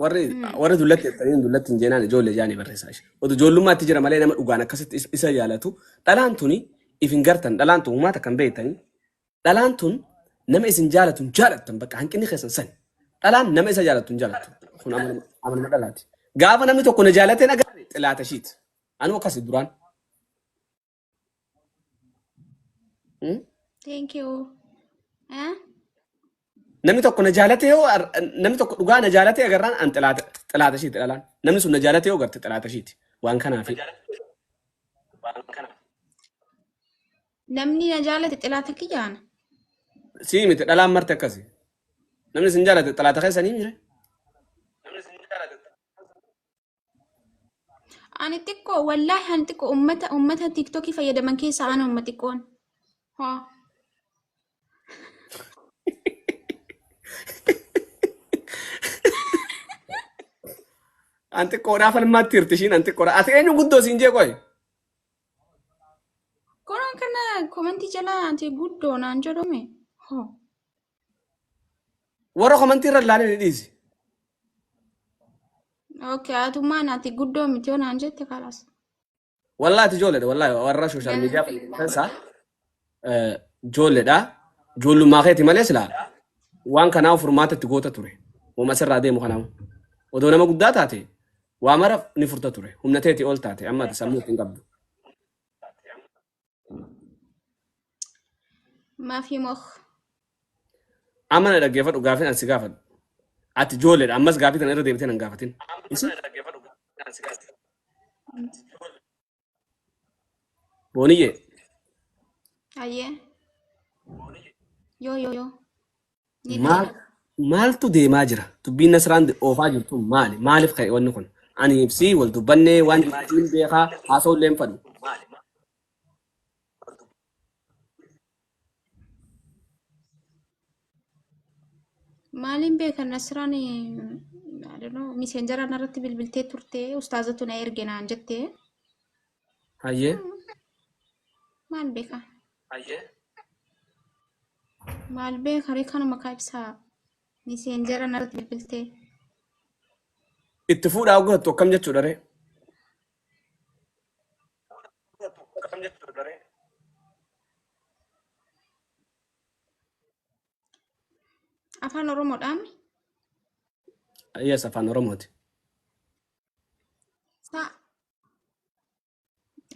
warri dullatti ta'in dullatti hin jeenaan ijoollee jaanii barreessaa ishee. Otu ijoollummaatti jira malee nama dhugaan akkasitti isa jaalatu. Dhalaan tuni ifin gartan dhalaan tun uummata kan beektanii. Dhalaan tun nama isin jaalatu hin jaalattan bakka hanqinni keessan sani. Dhalaan nama isa jaalatu hin jaalatu. Kun amanama dhalaati. Gaafa namni tokko na jaalatee nagaa xilaata shiiti. Anu akkasi duraan. Thank you. Namni tokko na jaalatee yoo namni tokko dhugaa na jaalatee agarraan an xilaata shiiti dhalaan. Namni sun na jaalatee yoo garte xilaata shiiti. Waan kanaafi. Namni na jaalate xilaata kiyyaana. Sii miti dhalaan marte akkasi. Namni sin jaalate xilaata keessanii mire. Ani xiqqoo wallaahi ani xiqqoo uummata tiktokii fayyadaman keessaa ana uummata xiqqoon. Haa. Anti koraa falmaatti hirtishiin anti koraa. Ati eenyu guddoo siin jee qoy? Koraa kana komentii jalaa ati guddoo naan jedhame. Haa. Warra komentii irra ilaalee ni dhiisi. Okay, atumaan ati guddoo miti yoo naan jette kalas. Wallahi ati ijoolledha wallahi warra social media keessaa ijoolledha. Ijoollummaa keeti malee silaa waan kanaaf furmaata itti goota ture. Wama sirraa deemu kanaaf. Odoo nama guddaa taate waa mara ni furta ture. Humna teeti ol taate amma sammuu ittiin qabdu. Maafi mox. Amma na dhaggeeffadhu gaafin ansi gaafadhu. Ati ijoolledha ammas gaafii kana irra deebitee nan gaafatin. Booniyyee. Ayyee. Yoo. Maaltu deemaa jira? Dubbiin Nasraan oofaa jirtu maali? Maaliif ka'e wanni kun? Ani ibsii wal dubbannee waan jiraatiin beekaa haasa'u illee hin fadhu. Maalin beekan Nasraan miseenjaraan irratti bilbiltee turte ustaazatu na erge naan jette. Hayyee. Maal beeka? Maal beeka kanuma kaa ibsaa miseenjaraan irratti bilbiltee. Itti fuudhaa godhattu akkam jechuudha ree? Afaan Oromoodhaan? Yes, afaan Oromooti.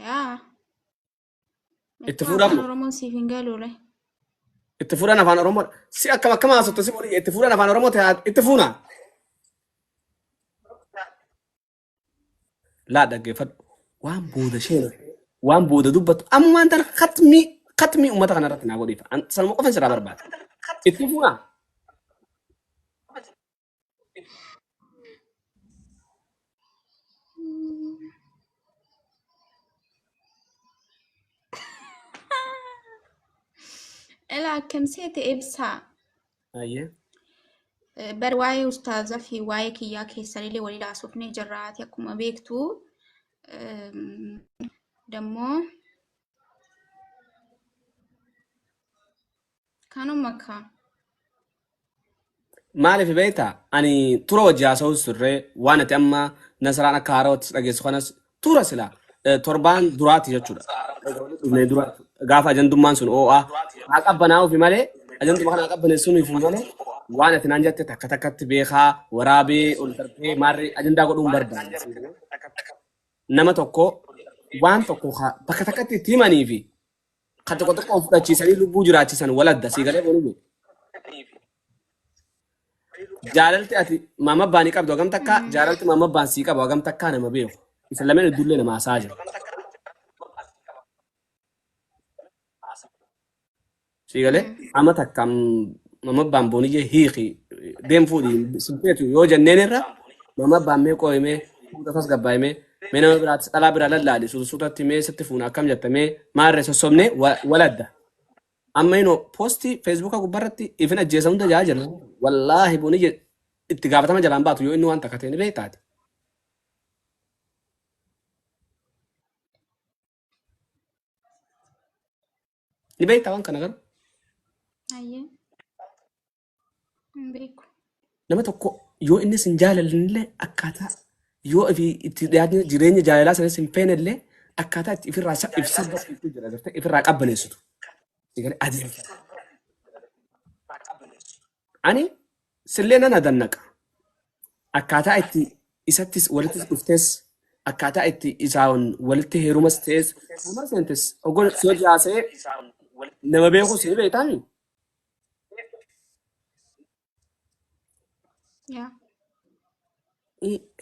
Yaa. Itti fuudhaan Afaan Oromoon siif hin galuule. itti fuudhaan afaan Oromoo si akkam haasoftu si boodiyye itti fuudhaan afaan Oromoo itti fuuna. Laa dhaggeeffadhu waan booda sheena waan booda dubbatu amma waan tana katmii uummata kanarratti naa godhiifa. Sanuma qofan sirraa barbaada. Itti fuuna. Ela akkam seete ibsaa. Hayyee. Bar waa'ee ustaazaa fi waa'ee kiyyaa keessanillee walii laasofnee jirraati akkuma beektu. Dammoo kanuma kaa. Maaliif beektaa? Ani tura wajji haasa'us turre waan ati amma Nasraan akka haaraatti dhageessu kanas tura silaa torbaan duraati jechuudha. Gaafa ajandummaan sun oo'aa haa qabbanaa ofi malee ajanduma kana qabbaneessuun ifu malee waan ati naan jette takka takkatti beekaa waraabee ol darbee maarree ajandaa godhuun barbaada. Nama tokko waan tokko bakka takkatti itti himanii fi kan tokko tokko fudhachiisanii lubbuu jiraachisan waladda sii galee boonu. Jaalalti ati maama baanii qabdu hagam takkaa jaalalti maama baan sii qabu hagam takkaa nama beeku. Isa lameen iddullee nama haasaa jiru. Sii galee amma takka maama baan booniyye hiiki deemfuudhi simpeetu yoo jenneen irra maama baan mee qooyimee fuudha tas gabbaayimee mee nama biraatti dhalaa biraa lallaali suutatti mee sitti fuuna akkam jettamee maarree sossobnee waladda. Amma inoo poostii feesbuukaa gubbarratti ifin ajjeesamu tajaa jira. Wallaahi booniyye itti gaafatama jalaan baatu yoo inni waan takka ta'e ni beektaati. Ni beektaa waan kana garuu. Ayyee. Hin beeku. Nama tokko yoo inni sin jaalallee akkaataa yoo itti dhiyaatni jireenya jaalalaa sanis hin feenellee akkaataa itti ifirraa ibsa jira gartee ifirraa qabbaneessitu. Sigalee adeemsa. Ani sillee nan adannaqa. Akkaataa itti isattis walitti dhuftes akkaataa itti isaan walitti heerumas ta'es nama seentes ogoon soo jaasee nama beeku si beektaami. Yeah.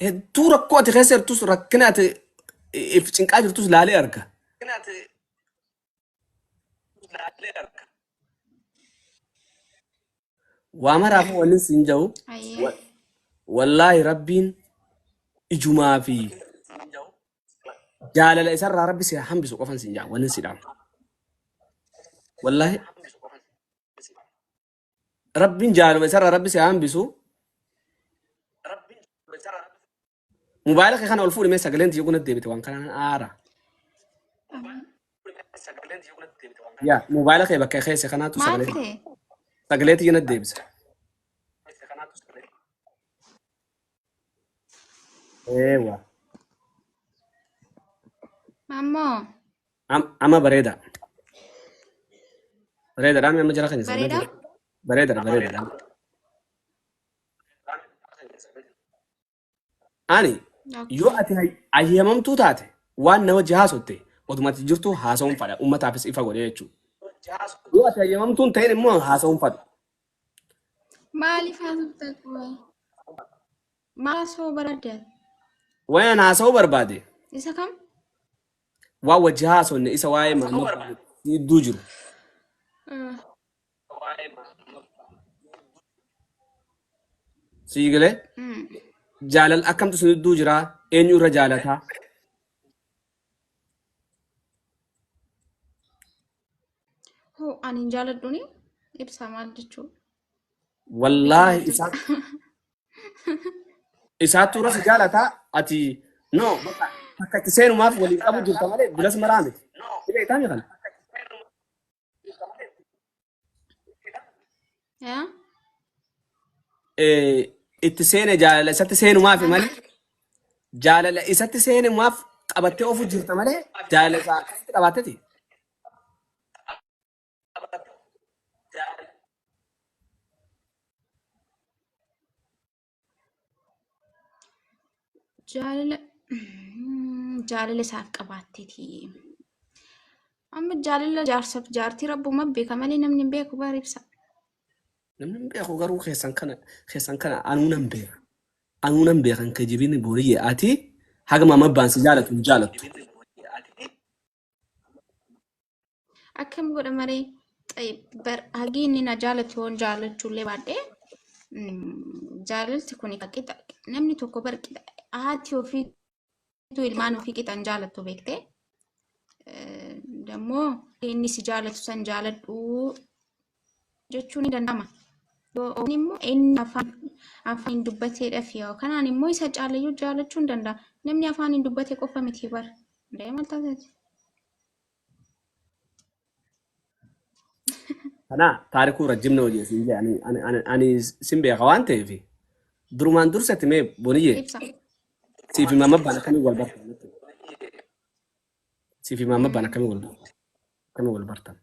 Hedduu rakkoo ati keessa jirtus rakkina ati if cinqaa jirtus laalee arga. Waa maraaf wanni siin jedhu Ayyee. wallaahi rabbiin ijumaa fi jaalala isarraa rabbi si hambisu qofan siin jedha wanni si dhaama. Wallaahi rabbiin jaalala isarraa rabbi si hambisu mobaayila kee kana ol fuudhimee sagaleen tiyya kuna deebite waan kanaan aara. Yaa mobaayila kee bakka keessa kanaatu Maal sagalee ta'e? sagalee tiyya na deebisa. Eewa Ammoo amma bareeda. Bareedaadhaan amma jara kan isa bareeda? bareedaadha bareedaadhaan. Ani yoo ati ayyamamtuu taate waan nama jihaasotte otomaatii jirtu haasa'uun fadha uummataafis ifa godhee jechuudha. Yoo ati ayyamamtuun ta'in immoo haasa'uun fadha. Maaliif haasofta qoy? Maal soo baradde? Waan haasa'uu barbaade Isa kam? waan wajji haasofne isa waa'ee maamilaa hedduu jiru. Siigalee jaalala akkamtu sun hedduu jira eenyu irra jaalataa. Hoo ani hin jaaladhuuni ibsaa maal jechuudha? Wallaahi isaatu irra si jaalataa ati no akka itti seenumaaf waliin qabu jirta malee bilas maraa miti. Dhibee itaa kana. Yaa? Itti seene jaalala isatti seenumaaf malee jaalala isatti seenumaaf qabattee ofu jirta malee jaalala isaa akkasitti qabaatteeti. Jaalala jaalala isaaf qabaatteeti. Amma jaalala jaarsaaf jaartii rabbuma beeka malee namni hin beeku bara ibsa. Namni hin beeku garuu keessan kana anuu nan beeka. Anuu nan beekan ka jibini booriyyee ati hagama mabbaan si jaalatu hin jaalattu. Akkam godha maree hagi inni na jaalatu yoon jaalachuullee baadhee jaalalti kun qixa namni tokko bar qixa haati ofiitu ilmaan ofii qixan jaalattu beektee dammoo inni si jaalatu san jaaladhu jechuun ni danda'ama. Yoon immoo inni afaan hin dubbateedhaaf yoo kanaan immoo isa caalayyuu jaalachuu hin danda'a. Namni afaan hin dubbate qofa miti bara. Deemal taasisa. Kana taarikuu rajjimna hojii siin jee ani sin beeka waan ta'eef durumaan dursatti mee boniyyee Ibsa. siifi maama baan akkamii wal bartan siifi maama baan akkamii wal bartan.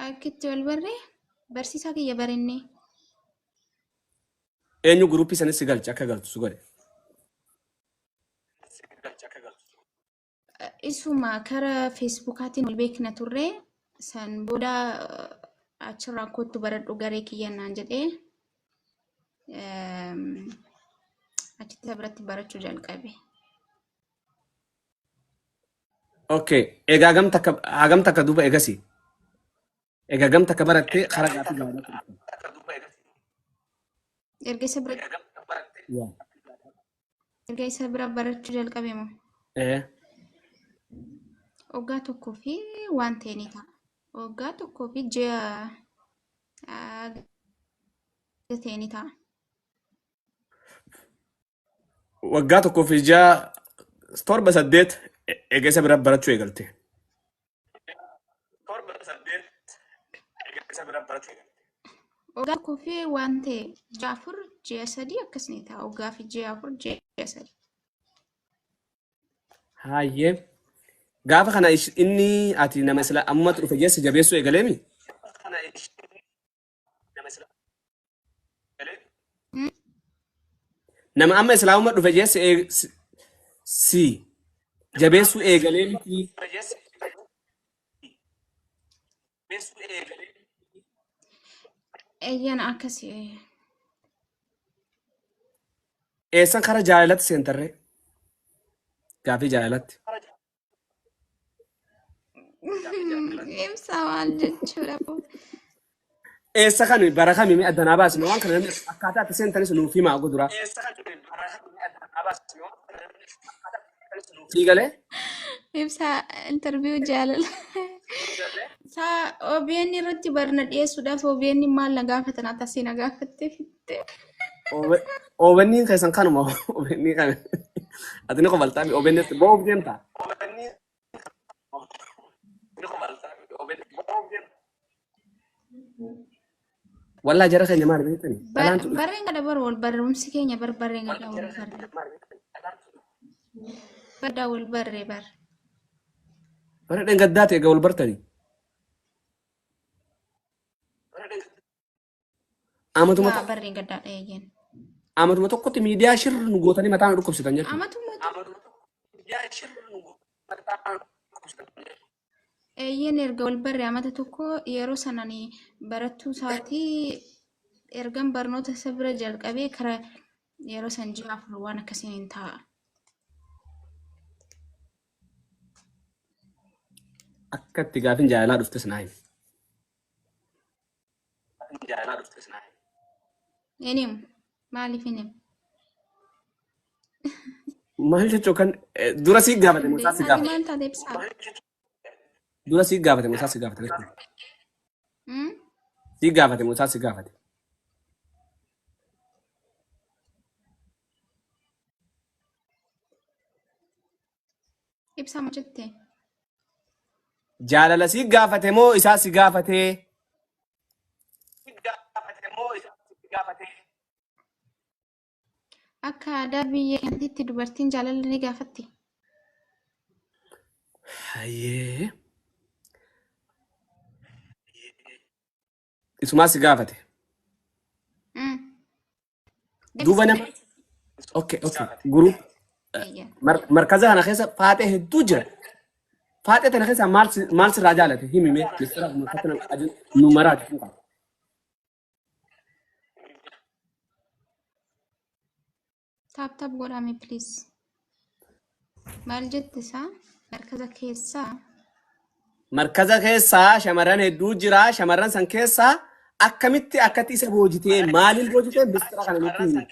Akkitti wal barree barsiisaa kiyya barannee. Eenyu guruppii sanis si galche akka galtu si godhe. Isuma karaa feesbuukaatiin wal beekna turre san booda achirraa kottu baradhu garee kiyyannaan jedhee achitti biratti barachuu jalqabe. Okay, egaa hagam takka duuba eegasi. Egaa hagam takka barattee karaa gaafii jaalatu. Erga isa bira barachuu jalqabe moo waggaa tokkoo fi waan ta'e ni ta'a. Waggaa tokkoo fi ji'a ta'e ni ta'a. Waggaa tokkoo fi ji'a 7 egaa isa bira barachuu eegalte. Ogaa kofee waan ta'e jaafur ji'a sadii akkasni ta'a. Ogaa fi ji'a afur ji'a sadii. Hayyee. Gaafa kana inni ati nama sila ammatu dhufe jesse jabeessuu eegaleemi? Nama amma islaamummaa dhufe jesse si jabeessuu eegaleemiti. Eeyyana akkasii. Eessan kara jaalalatti seentarree? Gaafii jaalalatti. Ibsa maal jechuudha. Eessa kan bara kamii mi addanaa baasne waan kana namni akkaataa itti seentanis nuuf himaa godura. Siigalee? Ibsa interview jaalala. Saa OBN irratti barna dhiyeessuudhaaf OBN maal na gaafatan atasii na gaafattee fitte. OBN keessan kanuma OBN kan ati ni qobaltaa OBN itti boof deemta. Wallah jara keenya maal beektani? Barreen gada bar wal barumsi keenya barreen gada wal barre. Bada wal barre bar. Barreen gaddaa ta'e wal bartani. Amatuma barreen gaddaa dhayeen. Amatuma tokkotti miidiyaa shirri nu gootanii mataan dhukkubsitan jechuudha. Amatuma eeyyen erga wal barre amata tokko yeroo sananii barattuu isaatii ergan barnoota isa bira jalqabee kara yeroo san ji'a afur waan akkasiin ta'a. Akkatti gaafin jaalalaa dhuftes naayi. Enim maaliif enim? Maal jechuun kan dura sii gaafate musaa sii gaafate. Maal taatee ibsaa? Dura sii gaafate musaa sii gaafate. Sii gaafate musaa sii gaafate. Ibsaa ma jettee? Jaalala sii gaafate moo isaa sii gaafate? Akka aadaa biyya keenyatti dubartiin jaalala ni gaafatti. Hayyee. Isumaa si gaafate. Duuba nama. Okay. Group. Markaza kana keessa faaxee hedduu jira. Faaxee tana keessa maal sirraa jaalate himime mistira murtaatan ajin numaraati kun qaba. Tap godhame please. Maal jette isaa? Markaza keessaa. Markaza keessaa shamarran hedduu jira. Shamarran san keessaa akkamitti akkatti isa boojitee maaliin boojitee mistira kana nutti himi.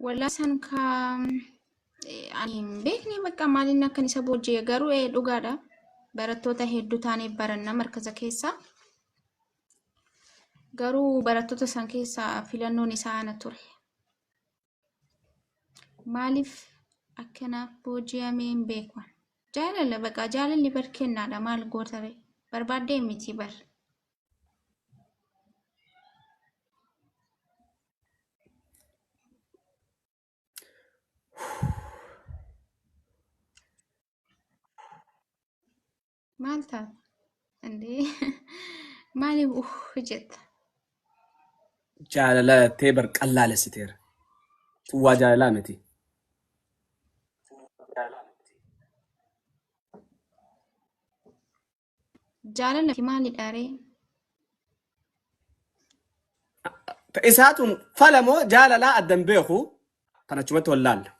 Walaa san ka ani beekni bakka maaliin akkan isa boojjee garuu dhugaadha. Barattoota hedduu taanee baranna markaza keessaa. Garuu barattoota san keessaa filannoon isaa ana ture. Maaliif akkanaaf booji'amee hin beeku. Jaalala baqa jaalalli bar kennaadha maal gootare barbaaddee miti bar. Maal taata? Andee maaliif jetta? Jaalala tee bar qallaalessiteera. Waa jaalalaa miti. Jaalala fi maalidha ree? Isaatuun falamoo jaalalaa addan beeku kan achumatti wallaalla.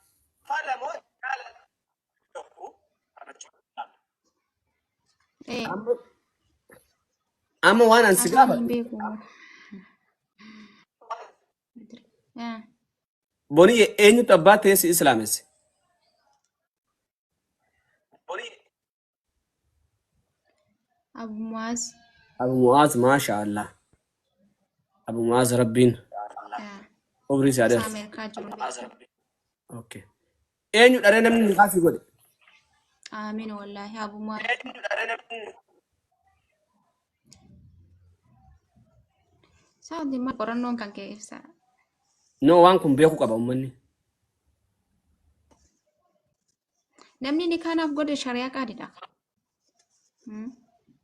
Amma waan ansi gaafatu. Boni eenyutu abbaa teessi islaamesse? Abu Muaz. Abu Muaz maasha Allah. Abu Muaz rabbiin. Obri si adeer. Okay. Eenyu dharee namni nikaasii godhe? آمين والله يا أبو ما سعد ما قرنون كان كيف سا No waan kun beeku qaba ummanni. نمني نكان أفقد شريعة قادة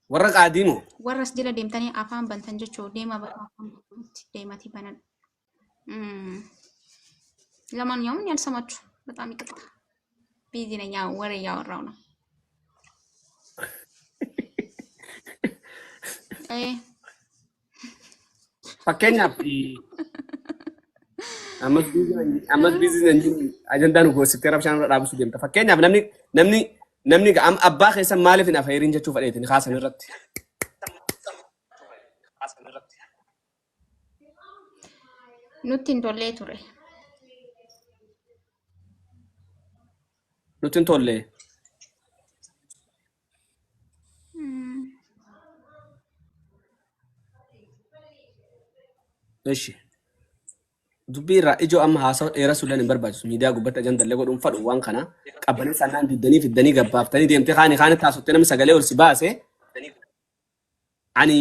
Warra qaadii moo? ورس جل ديمتني أفهم بنتنجو شو ديما ديمتي بنان لمن يوم ينسمعش بتعمل كده بيجينا يا ورا يا ورانا إيه Fakkeenyaaf ammas biizinii ajandaan goositee rabshaan irra dhaabsuu deemta. Fakkeenyaaf namni abbaa keessan maaliif hin afeerin jechuu fedheetin kaasan irratti. nuti ndolee ture Nuti hin tolle. Eshi. Dubbii irraa ijoo amma haasawaa dheeraa suulaan hin barbaachisu. Miidiyaa gubbatti ajandallee godhuun fadhu waan kana qabbanee sanaan fiddanii gabbaaftanii deemtee kaanitti haasofte namni sagalee ol si baase. Ani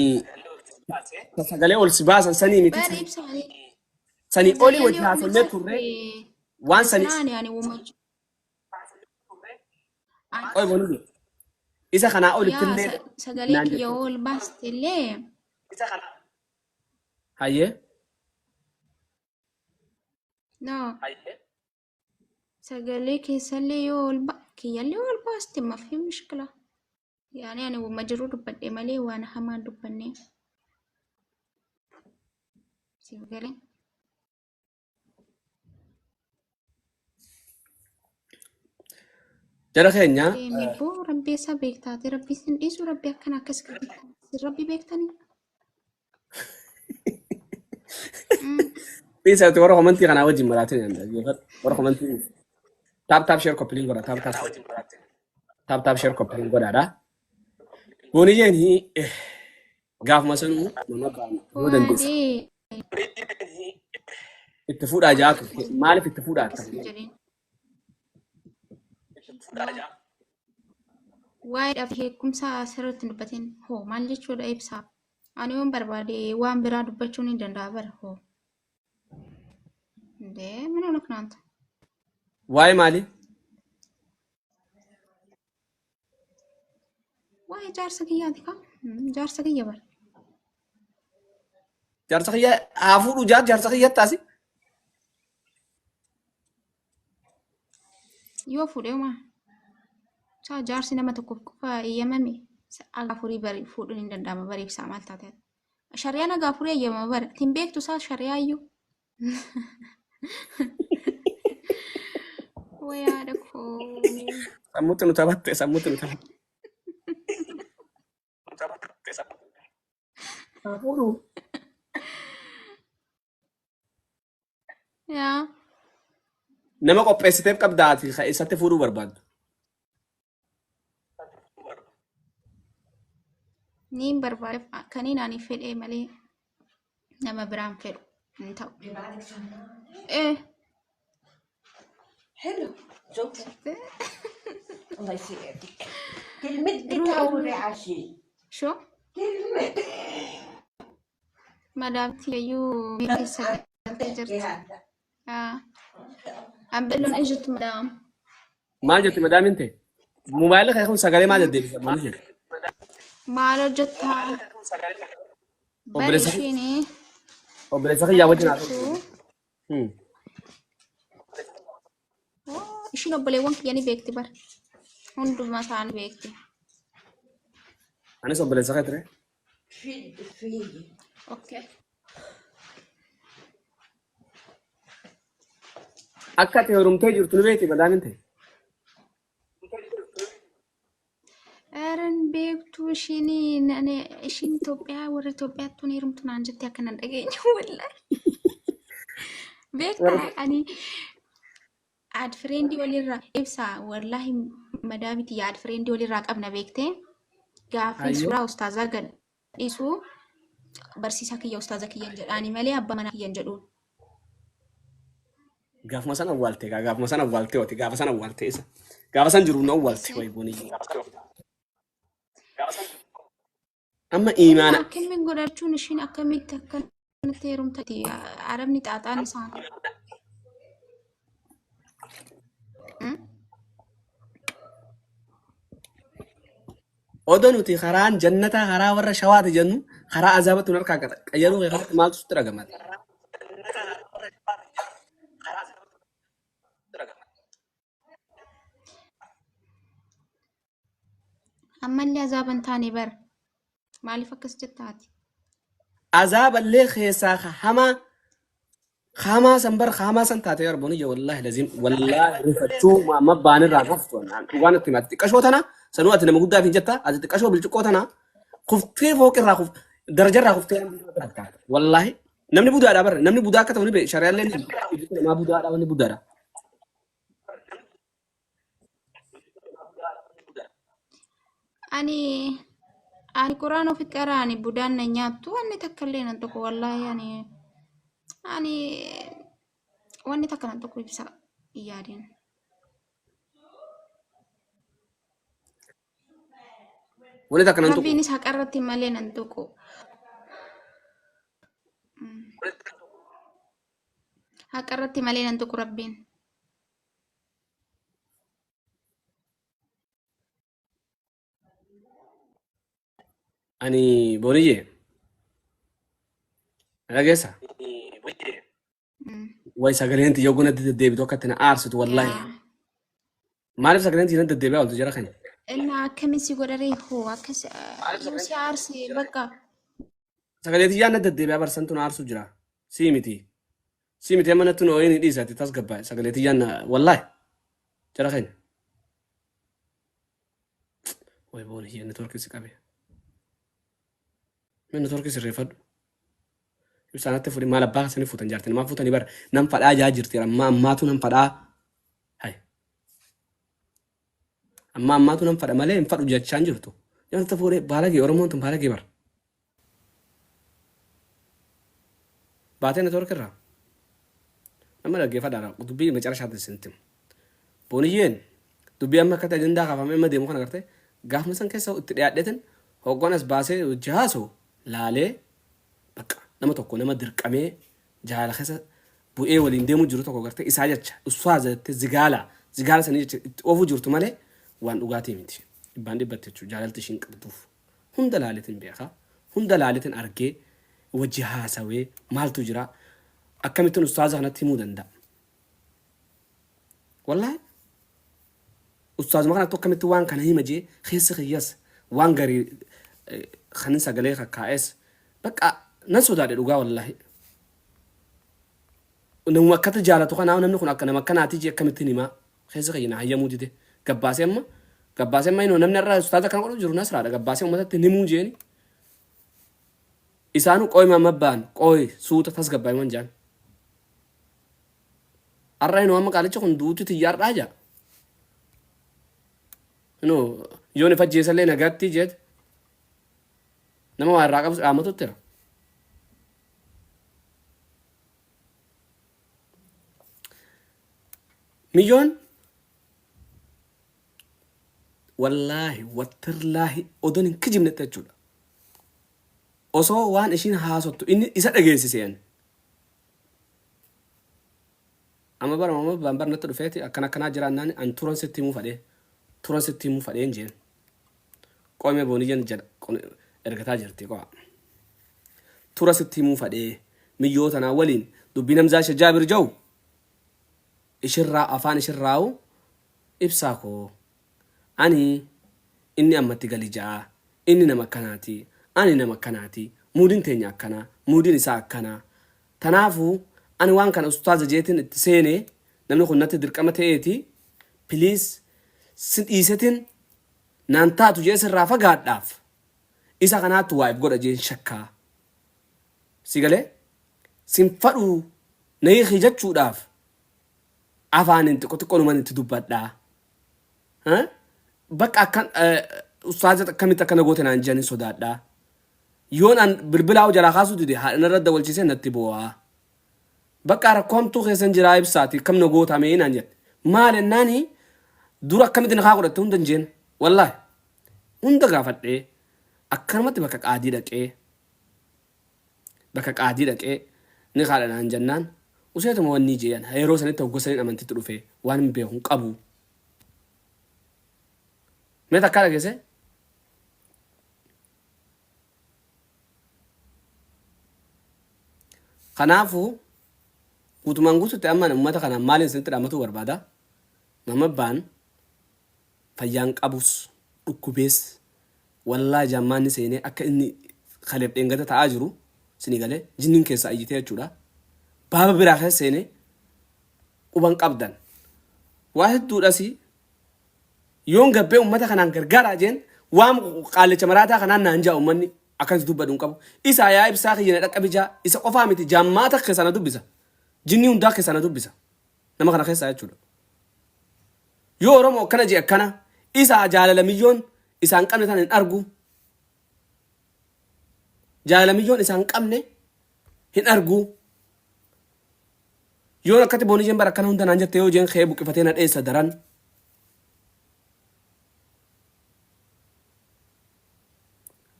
sagalee ol si baasan sanii miti. Sanii olii wajji haasofnee turre waan sanii. Qoy boonu isa kanaa olitti illee. Sagalee kiyya ol baaste illee. Hayyee. No. سجلي كيسلي يول كيالي يول باستي ما في مشكلة يعني أنا ومجرور بدي مالي وأنا حماد بني سيبقى Jara keenya ميبو ربي سابيك تاتي ربي سنديس وربي أكنا كسكت ربي بيكتني bisa tu orang komentar kan awak jim beratin anda. Orang komentar tap share copy link tap share copy link ada. Boni je ni gaf masan mana ban. Mudan bis. Ittifaq aja aku. Malif ittifaq aja. وايد أفهمكم سرت نبتين هو ما نجي شو ده إبسا أنا يوم بربادي وام براد بتشوني دندابر هو ده من أنا كنت Why mali? واي جار سكيا ديكا جار سكيا بر Jar sakya afu jar sakya tasi. يوفو ما سا جار سينما تكوف كوفا يمامي غافوري بري فودن دندام بري بسامال تاتات شريانا غافوري يما بر تيمبيك تو سا شريايو ويا دكو Samut nu tabatte. Afu يا nama qopheessiteef qabdaati ka isatti fuudhuu barbaaddu. نيم بربارف كانين أني في الإيميلي نما برام فيرو انتو إيه حلو شوف الله يسعدك كلمة أول عشي شو كلمة مدام تيجو بيسا هذا أم بلون إجت مدام Maal jetti madaamin ta'e? Mobaayilli kan kun sagalee maal deddeebisa? Maal jedhu? مالو جتا بريشيني Obboleessa kiyyaa wajjin haasa'u. إيشي نبلي وانك يعني بيكتي بر هندو ما ثاني بيكتي Anis obboleessa kee ture. في أوكي Akka ati heerumtee jirtu ni beekti madaamin ta'e? أرن بيكتو شيني أنا إيشين توبيا ورا توبيا توني رمتون عن جتي أكنا دقيقة ولا بيكتا يعني عاد فريندي ولي را إبسا والله مدامتي عاد فريندي ولي راك أبنا بيكتي قافي سورة أستاذة قد إيسو برسيسا كي أستاذة كي ينجل أني مالي أبا منا كي ينجلون Gaafuma sana awwaaltee gaafuma sana awwaaltee oti gaafa sana awwaaltee isa. Gaafa san jiru na awwaalte Eessee? wayi booniyye. Amma imaana Akkamiin godhachuun ishiin akkamitti akkanatti heerumtatti arabni xaaxaan isaan. odoo nuti karaan jannataa karaa warra shawaati jennu karaa azaabatu harkaa qayyaruu keessatti maaltu sitti dhagama? Ammallee azaaban taane bar maaliif akkas jettaati? Azaaballee keessaa hamaa san bar hamaa san taatee arbooniyya wallaahi lazim wallaahi rifachuu amma baanirraa haftu dhugaan itti himatti xiqqashoo tana sanuu ati nama guddaa fi jetta ati xiqqashoo bilchiqqoo tana kuftee fooqirraa darajarraa kuftee wallaahi namni budaadha bar namni budaa akka ta'u ni beeku shari'aallee namaa budaadha wanni budaadha. Ani quraan ofitti qaraani budaan na nyaattu wanni takka illee nan tokko wallaahi ani wanni takka nan tokko ibsa yaadeen. Wanni takka nan tokko Rabbiinis haqarratti malee nan tokko. Haqarratti malee nan tokko rabbiin. ani booniyye dhageessa way sagaleen tiyya gonatti deddeebitu akka itti na aarsitu wallaahi maaliif sagaleen tiyya deddeebi'aa oltu jara kana Inni akkamiin si godharee hoo akkas yoo si aarsi bakka sagalee tiyyaa na deddeebi'aa barsantu na aarsu jira sii miti amma natti nooyin ni dhiisati tas gabbaa sagalee tiyyaan wallaahi jara kana way booniyye networkii si qabe min networkii sirreeffadhu ibsaanatti fudhi maal abbaa kasanii fuutan jaartin maa fuutanii bara nan fadhaa jaa jirti ammaatu nan fadhaa hay ammaatu nan fadha malee hin fadhu jechaan jirtu nyaata fuudhee baalagee oromoon tun baalagee bara baatee network irraa nama dhaggeeffadhaa dubbii macarashaatti sintim booniyyeen dubbii amma akka ajandaa kaafamee amma deemu kana gartee gaafuma san keessa itti dhiyaadheetin hoggoon as baasee jahaasoo laalee bakka nama tokko nama dirqamee jaala keessa bu'ee waliin deemu jiru tokko gartee isaa jecha usfaa zette zigaala sanii jecha itti oofuu jirtu malee waan dhugaatii miti dhibbaan dhibbatti jechuudha jaalalti ishiin qabduuf hunda laaleetiin beekaa hunda laaleetiin argee wajji haasawee maaltu jira akkamittiin ustaaza kanatti himuu danda'a wallaahi ustaazuma kanatti akkamitti waan kana hima jee keessa kiyyas waan garii kanin sagalee kakkaa'es bakka nan sodaadhe dhugaa wallaahi namni akkata jaalatu kanaa namni kun akka nama akkanaatii jee akkamittiin himaa keessa kiyya na hayyamuu dide gabbaasee amma inoo namni irraa ustaaza kana godhu jiru nasraadha gabbaasee uummatatti himuu jeeni isaanu qooyi mamabbaan qooyi suuta tas gabbaa'ee man jaan arraa inoo amma qaalicha kun duutu xiyyaardhaa jaa inoo yoon ifa jeesallee nagaatti jeet nama waa irraa qabu dhaamatutti jira miyyoon wallaahi wattirlaahi odoon hin kijibnetti jechuudha osoo waan ishiin haasottu inni isa dhageessiseen amma bara baan natti dhufeeti akkanaa jiraannaan an turan sitti himuu fadheen jeen qoomee booniyyan jedha ergataa jirti qo'a tura sitti himuu fadhee miyyoo tanaa waliin dubbii namzaa shajaabir jawu ishirraa afaan ishirraa'u ibsaa koo ani inni ammatti gali ja'a inni nama akkanaati ani nama akkanaati muudiin teenya akkanaa muudiin isaa akkanaa tanaafuu ani waan kana ustaaza jeetiin itti seenee namni kun natti dirqama ta'eeti piliis sin dhiisetin naan taatu jee sirraa fagaadhaaf isa kanaatti waa'if godha jeen shakkaa si galee sin fadhu na hiiki jechuudhaaf afaanin xiqqonuman itti dubbadhaa bakka akkan ustaaza akkamitti akkana goote naan jedhanii sodaadhaa yoon an bilbilaa jalaa kaasuu dide haadha narra dawalchiisee natti bu'aa bakka rakkoomtuu keessan jiraa ibsaati kam na gootamee naan jedhe maal ennaani dura akkamitti na kaa godhatte hunda hin jeen wallaahi hunda gaafadhee akkanumatti bakka qaadii dhaqee ni haadha naan jennaan useetuma wanni jeeyan yeroo sanitti hoggosaniin amantitti dhufe waan hin beeku hin qabu mee takkaa dhageesse kanaafuu guutumaan guututti amma uummata kanaan maaliin isinitti dhaammatuu barbaada nama baan fayyaan qabus dhukkubees wallaa jaammaanni seenee akka inni kaleef dheengata ta'aa jiru sinii galee jinniin keessaa iyyitee jechuudha baaba biraa keessa seenee quban qabdan waa hedduudhas yoon gabbee uummata kanaan gargaaraa jeen waan qaalicha maraataa kanaan naan jaa uummanni akkas dubbadhuun qabu isa yaa ibsaa kiyyana dhaqqabijaa isa qofaa miti jaammaata keessana dubbisa jinnii hundaa keessana dubbisa nama kana keessaa jechuudha yoo oromoo akkana jee akkana isa jaalalamiyoon isaan qabne tan hin argu jaalalamiyoon isaan qabne hin argu yoon akkati boonii jeen bara akkana hunda naan jette yoo jeen kee buqifatee na dheessa daran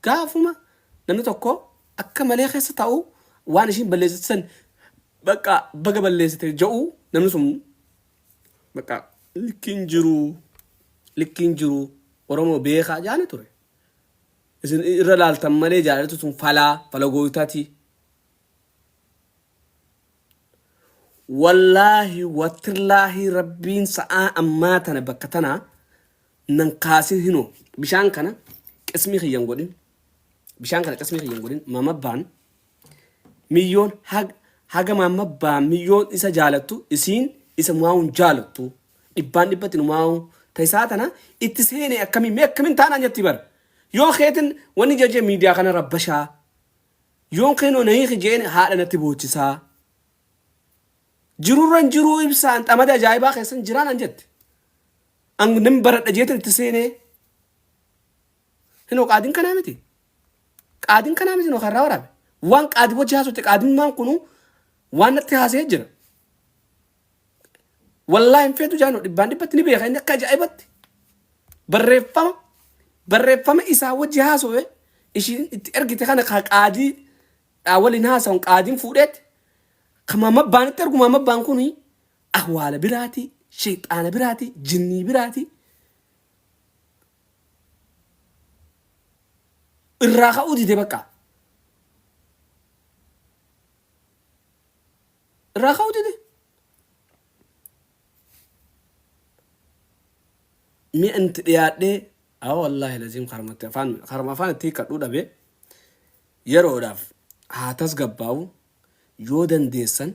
gaafuma namni tokko akka malee keessa ta'u waan ishiin balleessisan bakka baga balleessite jedhu namni sun bakka likkiin jiru oromoo beekaa jaani ture isin irra laaltan malee jaalatu sun fala gooytaati wallaahi wattillaahi rabbiin sa'aa ammaa tana bakka tana nan kaasin hino bishaan kana qismii kiyyan godhin mama baan milyoon haga mama baan milyoon isa jaalattu isiin isa mu'aawun jaalattu dhibbaan dhibbatti nu mu'aawu taisaa tana itti seene akkamiin taanaan jetti bara yoo keetin wanni jajee miidiyaa kana rabbashaa yoon keenoo na hiiki jeen haadha natti boochisaa jirurran jiruu ibsaan xamada ajaa'ibaa keessan jiraan an jetti an nam baradha jeetin itti seene hinoo qaadiin kanaa miti no karraa waraabe waan qaadii wajji haasutti qaadimmaan kunu waan natti haasee jira wallaahi hin feetu jaanoo dhibbaan dhibbatti ni beeka inni akka ajaa'ibatti barreeffama isaa wajji haasoo ishiin itti ergite kana ka qaadii waliin haasawun qaadiin fuudheetti ka mamabbaanitti ergu mamabbaan kuni ahwaala biraati sheexaana biraati jinnii biraati irraa ka'uu dide bakka irraa ka'uu dide mi'a inti dhiyaadhee wallaahi laziim karma afaan itti hiikkadhuu dhabe yeroodhaaf haa tasgabbaa'u yoo dandeessan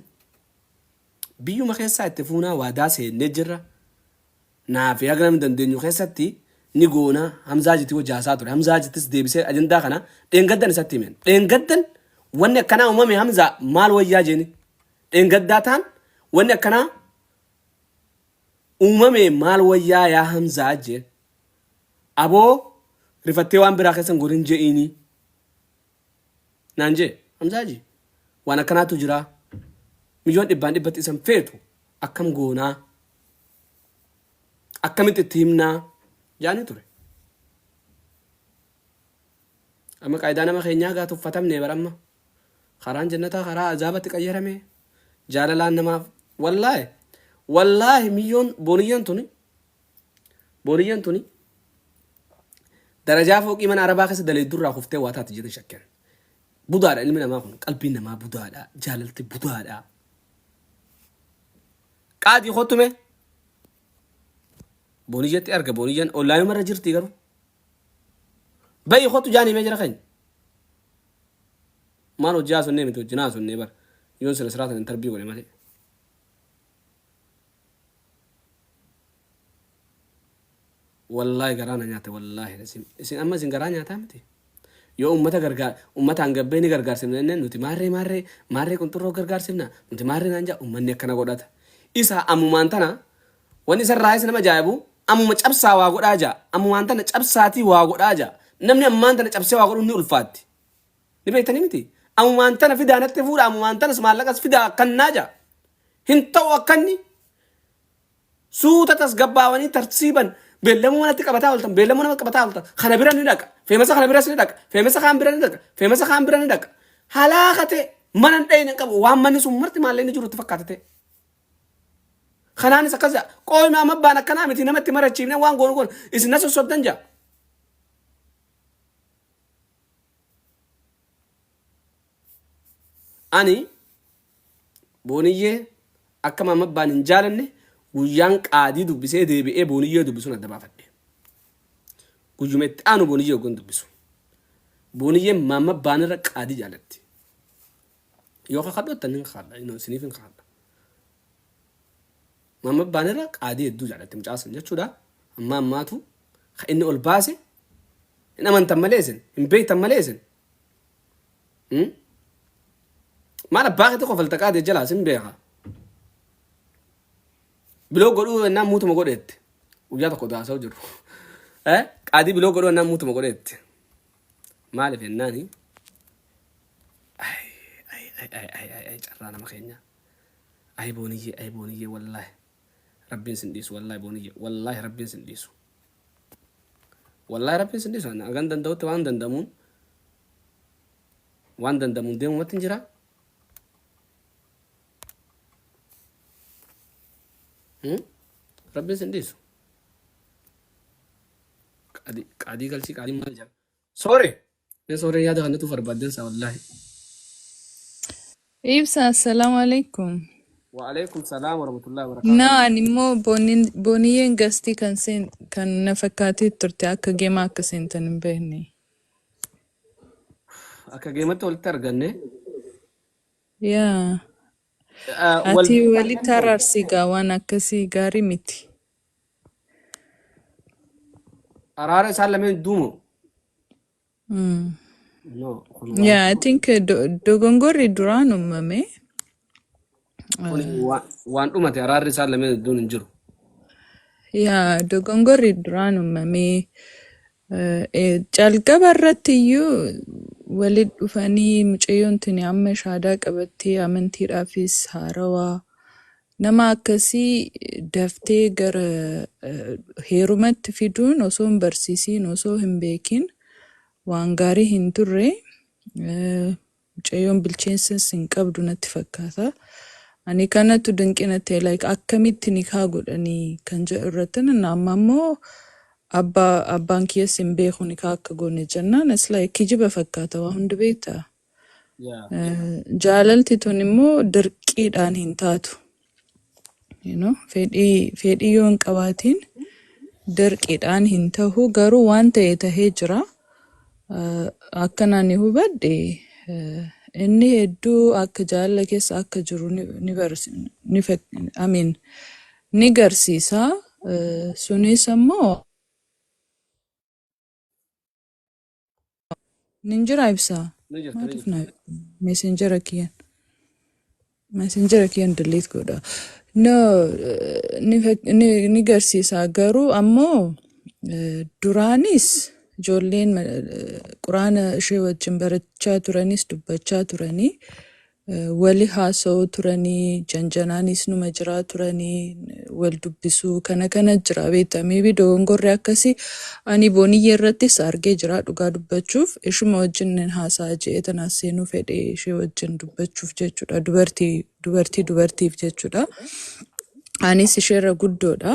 biyyuma keessaa itti fuunaa waadaa seennee jirra naafi haga namni dandeenyu keessatti ni goona hamzaajitti wajjaasaa ture hamzaajittis deebisee ajandaa kana dheengaddan isatti himen dheengaddan wanni akkanaa uumame hamzaa maal wayyaa jeeni dheengaddaa taan wanni akkanaa uumame maal wayyaa yaa hamzaa jeen aboo rifattee waan biraa keessan godhin je'iini naan jee hamzaaji waan akkanaatu jira milyoon dhibbaan dhibbatti isan feetu akkam goonaa akkamitti itti himnaa jaani ture amma qaayidaa nama keenyaa gaa tuffatamne baramma karaan jannataa karaa azaabatti qayyarame jaalalaan namaaf wallaahi milyoon booniyyan tuni darajaa fooqii mana arabaa keessa dalee durraa kuftee waa taati jedhan shakkan budaadha ilmi namaa kun qalbiin namaa budaadha jaalalti budaadha qaadii kottume booniyyaatti arga booniyyan ollaayuma irra jirti garuu bayi kottu jaanii mee jira keenya maal hojii haasonnee miti hojii haasonnee bara yoon sila siraatan intarbii godhe malee wallaahi garaa na nyaate wallaahi isin amma isin garaa nyaataa miti yoo ummataan gabbee ni gargaarsifna jenneen nuti maarree qunxurroo gargaarsifna nuti maarree naan jaa ummanni akkana godhata isa ammumaan tana wanni isa raayis nama ajaa'ibu ammuma cabsaa waa godhaa jaa ammumaan tana cabsaatii waa godhaa jaa namni ammaan tana cabsee waa godhu ni ulfaatti ni beektanii miti ammumaan tana fidaa natti fuudha ammumaan tanas maallaqas fidaa akkannaa jaa hin ta'u akkanni suuta tasgabbaawanii tartiiban beellamuu natti qabataa ooltan beellamuu nama qabataa ooltan kana bira ni dhaqa feemasa kana biras ni dhaqa feemasa kaan bira ni dhaqa feemasa kaan bira ni dhaqa halaakate mana dhayne qabu waan manni sun marti maallee ni jirutti fakkaate kanaanis akkas qoyma amma baan akkanaa miti namatti marachiifne waan goonu goon isin na sosobdan jaa ani booniyyee akka amma baan hin jaalanne guyyaan qaadii dubbisee deebi'ee booniyyee dubbisuun adda baafadhe guyyuma itti aanu booniyyee ogon dubbisu booniyyee mamma baanirra qaadii jaalatti yoo kakadhottan hin kakadha isiniif hin kakadha mamma baanirra qaadii hedduu jaalatti mucaasan jechuudha amma ammaatu ka inni ol baase hin amantan malee isin hin beektan malee isin maal abbaa keetti qofalta qaadee jalaa sin beeka biloo godhuu ennaan muutuma godheette guyyaa tokko daasa'u jiru qaadii biloo godhuu ennaan muutuma godheette maaliif ennaani carraa nama keenya booniyyee wallaahi rabbiin sin dhiisu wallaahi booniyye wallaahi rabbiin sin dhiisu wallaahi rabbiin sin dhiisu agan danda'utti waan dandamuun deemumatti hin jira rabbiin sin dhiisu qaadii galchii qaadii maal jira soore yaada kanatu barbaadensa wallaahi Ibsa, assalamu alaikum. وعليكم السلام ورحمة الله وبركاته. Naan immoo booniyyeen gastii kan na fakkaatee turte akka geemaa akka seentan hin beekne. Akka geematti walitti arganne. Yaa. Ati walitti araarsigaa waan akkasii gaarii miti. Araara isaan lameen duumo. No. Yeah, I think dogongorri duraan uumame. Waan dhumate araarri isaan lameen duun hin jiru. Yeah, dogongorri duraan uumame. Calqaba irratti iyyuu walitti dhufanii mucayyoon tuni amma shaadaa qabattee amantiidhaafis haarawaa nama akkasii daftee gara heerumatti fiduun osoo hin barsiisiin osoo hin beekin waan gaarii hin turre mucayyoon bilcheensas hin qabdu natti fakkaata. Ani kanattu dinqina ta'e like akkamitti nikaa godhanii kan jedhu irratti amma ammoo abbaan kiyas hin beeku nikaa akka goone jennaan it's like kijiba fakkaata waa hundi beektaa. Jaalalti tun immoo dirqiidhaan hin taatu. Fedhii yoo hin qabaatiin dirqiidhaan hin tahu garuu waan ta'e tahee jira. Akkanaan hubadhe inni hedduu akka jaalala keessa akka jiru ni garsiisa. Sunis ammoo ninjira ibsaa. Messenjera kiyyan delete godha. No, ni garsiisa garuu ammoo duraanis ijoolleen quraana ishee wajjin barachaa turanis dubbachaa turanii wali haasa'uu turanii janjanaanis numa jiraa turanii wal dubbisuu kana jira beektamee fi dogongorri akkasii ani booniyyee irrattis argee jira dhugaa dubbachuuf ishuma wajjin haasa'aa je'ee tanaas seenuu fedhee ishee wajjin dubbachuuf jechuudha dubartiif jechuudha. Anis isheerra guddoodha.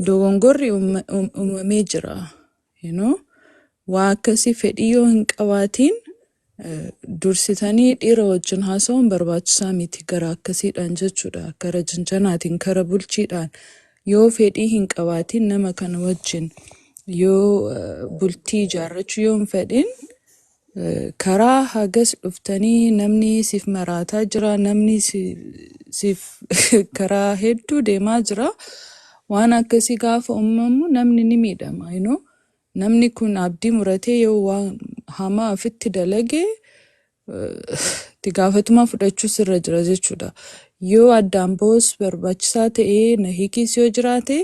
Dogongorri uumamee jira. Waa akkasii fedhii yoo hin qabaatiin dursitanii dhiira wajjin haasa'uun barbaachisaa miti gara akkasiidhaan jechuudha. Kara janjanaatiin kara bulchiidhaan yoo fedhii hin qabaatiin nama kana wajjin yoo bultii ijaarrachuu yoo hin fedhin karaa hagas dhuftanii namni siif maraataa jira namni siif karaa hedduu deemaa jira. Waan akkasii gaafa uumamu namni ni miidhama. Namni kun abdii muratee yoo waan hamaa ofitti dalage itti gaafatuma fudhachuu sirra jira jechuudha. Yoo addaan boos barbaachisaa ta'ee na hiikis yoo jiraate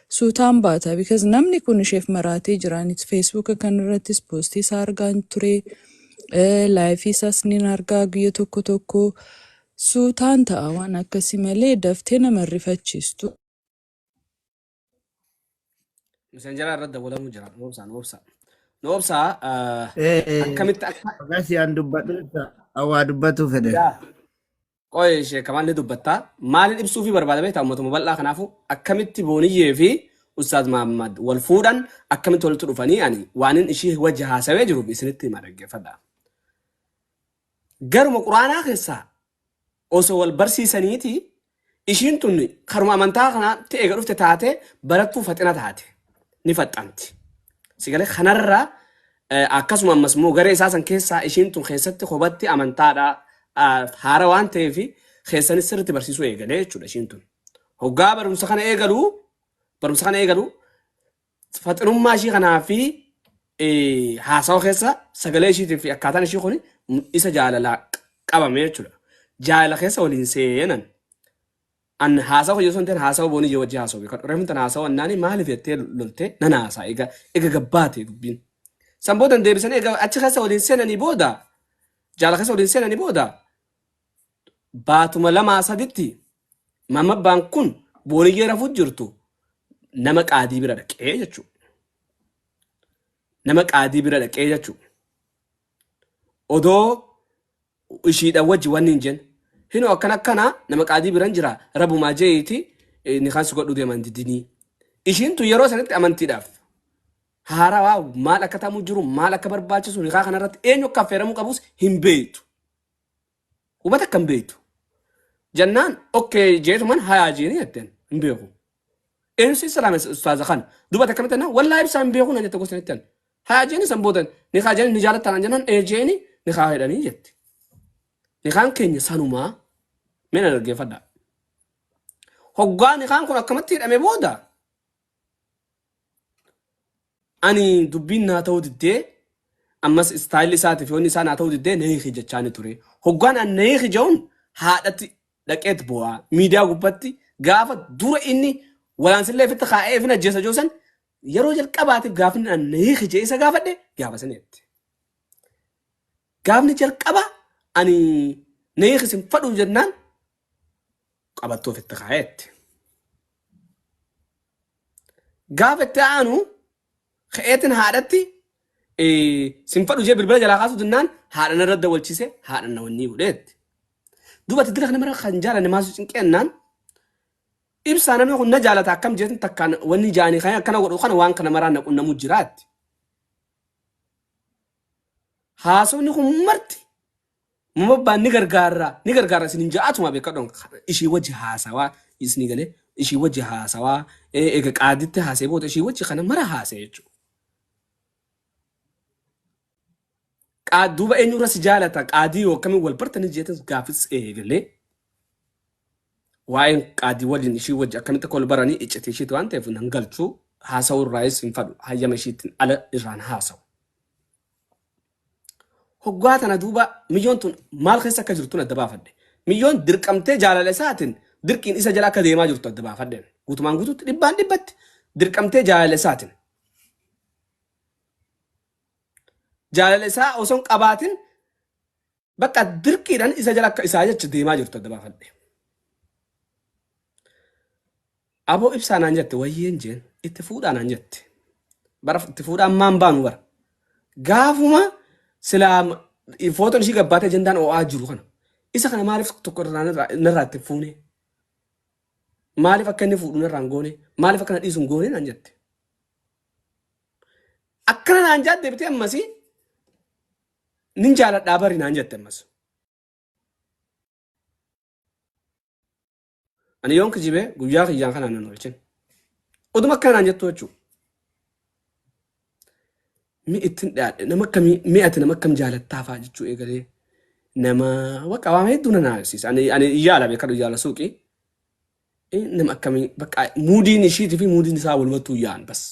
suutaan baata. Because namni kun isheef maraatee jiraanis Facebook kan irrattis poostii isaa argaan ture. laayifii isaas ni argaa guyya tokko tokko suutaan ta'a waan akkasii malee daftee nama rifachiistu. Messenjera irratti dabalamuu jira. Noobsaa akkamitti akka Akkasii aan dubbadhu awwaa dubbatu fedhe. qo'ee ishee kamaan ni dubbattaa maaliin ibsuu fi barbaada beektaa uummatuma bal'aa kanaafu akkamitti booniyyee fi Ustaaz Mahammad wal fuudhan akkamitti walitti dhufanii ani waanin ishii wajji haasawee jiruuf isinitti hima dhaggeeffadha. Garuma quraanaa keessaa osoo wal barsiisaniiti ishiin tun karuma amantaa kanaatti eega dhufte taate barattuu faxina taate ni faxxanti. Sigalee kanarraa akkasuma ammas immoo garee isaasan keessaa ishiin tun keessatti hubatti amantaadha haara waan ta'eef keessanis sirriitti barsiisuu eegalee jechuudha ishiin tun. Hoggaa barumsa kana eegalu faxinummaa ishii kanaa fi haasawa keessa sagalee ishiitii fi akkaataan ishii kun isa jaalalaa qabame jechuudha. Jaalala keessa waliin seenan. An haasawa hojii osoo hin ta'in haasawa boonii wajji haasawu beekan. Reefumta haasawa annaani maaliif jettee loltee nan haasaa eega gabbaate dubbiin. San boodan deebisanii eega achi keessa waliin seenanii booda jaalala keessa waliin seenanii booda baatuma lamaa saditti Mahammad kun booniyyee rafuut jirtu nama qaadii bira dhaqee jechuudha. Nama qaadii bira dhaqee jechuudha. Odoo ishiidhaan wajji wanni hin jennu. Hinoo akkana nama qaadii biran jira rabumaa jeeyti ni kan godhu deeman didinii. Ishiin tun yeroo sanitti amantiidhaaf haarawaa maal akka ta'amu jiru maal akka barbaachisu niqaa kanarratti eenyu akka affeeramuu qabus hin beektu. Hubata akka hin beektu. Jannaan okkee jeetuman hayaa jeeni jetteen hin beeku. Eenyu si salaame ustaaza kana dubata akkamitti jennaan wallaa ibsaa hin beeku na jette gosa jetteen. Hayaa jeeni san boodan niqaa jeeni ni jaalattaan jennaan jeeni niqaa jedhanii jette. Niqaan keenya sanumaa mina dhaggeeffadha. Hoggaan niqaan kun akkamatti hidhame booda ani dubbiin naa ta'uu diddee ammas istaayilli isaatiif yoonni isaa naa ta'uu diddee neeqi jechaani ture. Hoggaan an neeqi jehuun haadhatti dhaqeet bu'aa miidiyaa gubbatti gaafa dura inni walaansillee fitti kaa'ee fi ajjeesa joosan yeroo jalqabaatiif gaafni an neeqi jee isa gaafadhe gaafa saneetti. Gaafni jalqaba ani neeqi sin fadhu jennaan qabattoo fitti kaa'eetti. Gaafa itti aanu ka'eetin haadhatti sin fadhu jee bilbila jalaa kaasuu jennaan haadhan irra dawwalchise haadhan na wannii godheetti. Dubatti dira kana mara kan jaalanne maasuu cinqeennaan ibsaa namni kun na jaalata akkam jeetin takkaan wanni jaanii kan akkana godhu kana waan kana maraa na qunnamuu jiraatti. Haasofni kun marti Mahammad ni gargaara isin ja'atuma beekadhoon ishii wajji haasawaa isin galee ishii wajji haasawaa eega qaaditti haasee booda ishii wajji kana mara haasee jechuudha. Duuba eenyurra si jaalata qaadii yookaan wal bartanii jeetan gaafis eegalee waa'een qaadii waliin ishii wajji akkamitti kol baranii iccitee ishiitti waan ta'eef nan galchuu haasawuu irraayis hin fadhu hayyama ishiittiin ala irraan haasawu. Hoggaa tana duuba miyyoon tun maal keessa akka jirtu adda baafadhe. Miyyoon dirqamtee jaalala isaatiin dirqiin isa jala akka deemaa jirtu adda baafadhe. Guutumaan guutuutti dhibbaan dhibbatti dirqamtee jaalala isaatiin. Jaalala isaa osoo qabaatin bakka dirqiidhaan isa jala akka isaa jecha deemaa jirtu adda baafadhe. Aboo ibsaa naan jette wayyeen jeen itti fuudhaa naan jette. Bara itti fuudhaan maan baanu bara. Gaafuma silaa footoon ishii gabbaatee jendaan o'aa jiru kana. Isa kana maaliif tokko narraa itti fuune? Maaliif akka inni fuudhu narraa hin goone? Maaliif akka na dhiisu hin goone naan jette. Akkana naan jette deebitee ammasii nin jaaladhaa bari naan jette ammas. Ani yoon kijibee guyyaa kiyyaan kanaan nan oolchin. Oduma akkana naan jettu jechuudha. Mi ittiin dhaadhe nama akkamii mi'ati nama akkam jaalattaafaa jechuu eegalee nama waqa waan hedduu na naasisa. Ani yaala beekadhu yaala suuqii. Nama akkamii bakka muudiin ishiitii fi muudiin isaa walumattuu yaa'an bas.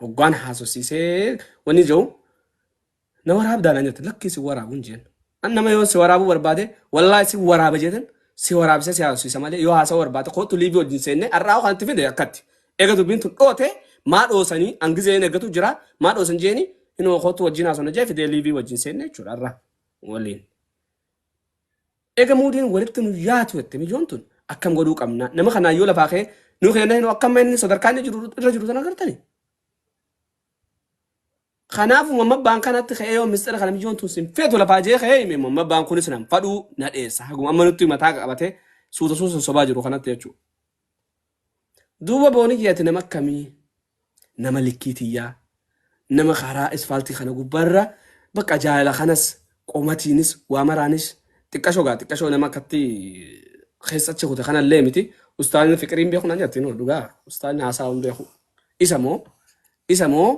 Hoggaan haasofsiisee wanni jiru na waraabdaa naan jette lakkii si waraabuun jeen. An nama yoo si waraabuu barbaade wallaahi si waraaba jeetan si waraabsee si haasofsiisa malee yoo haasawuu barbaade kootu liivii wajjin seenne har'aa kanatti fide akkatti. Eega dubbiin tun dhoote maa dhoosanii hangizeen eeggatu jira maa dhoosan jeeni inoo kootu wajjin haasofna jee fidee liivii wajjin seenne jechuudha irra waliin. Eega muudiin walitti nu yaatu jette mijoon tun akkam godhuu qabna nama kanaan yoo lafaa kee nu kenna hin akkam inni sadarkaa inni irra jiru sana agartani. Kanaaf mamma baan kanatti ka'ee yoo mistira kana mijoon tun sin feetu lafaa jee ka'ee hime mamma baan kunis nan fadhuu na dheessa haguma amma nutti mataa qabatee suuta sobaa jiru kanatti jechuudha. Duuba boonii jeeti nama akkamii nama likkiitiyyaa nama karaa isfaaltii kana gubbaarra bakka jaalala kanas qoomatiinis waa maraanis xiqqashoo nama akkatti keessachi kute kanallee miti ustaanni fiqiriin beeku nan jettiin dhugaa ustaanni haasaa'uun beeku isa moo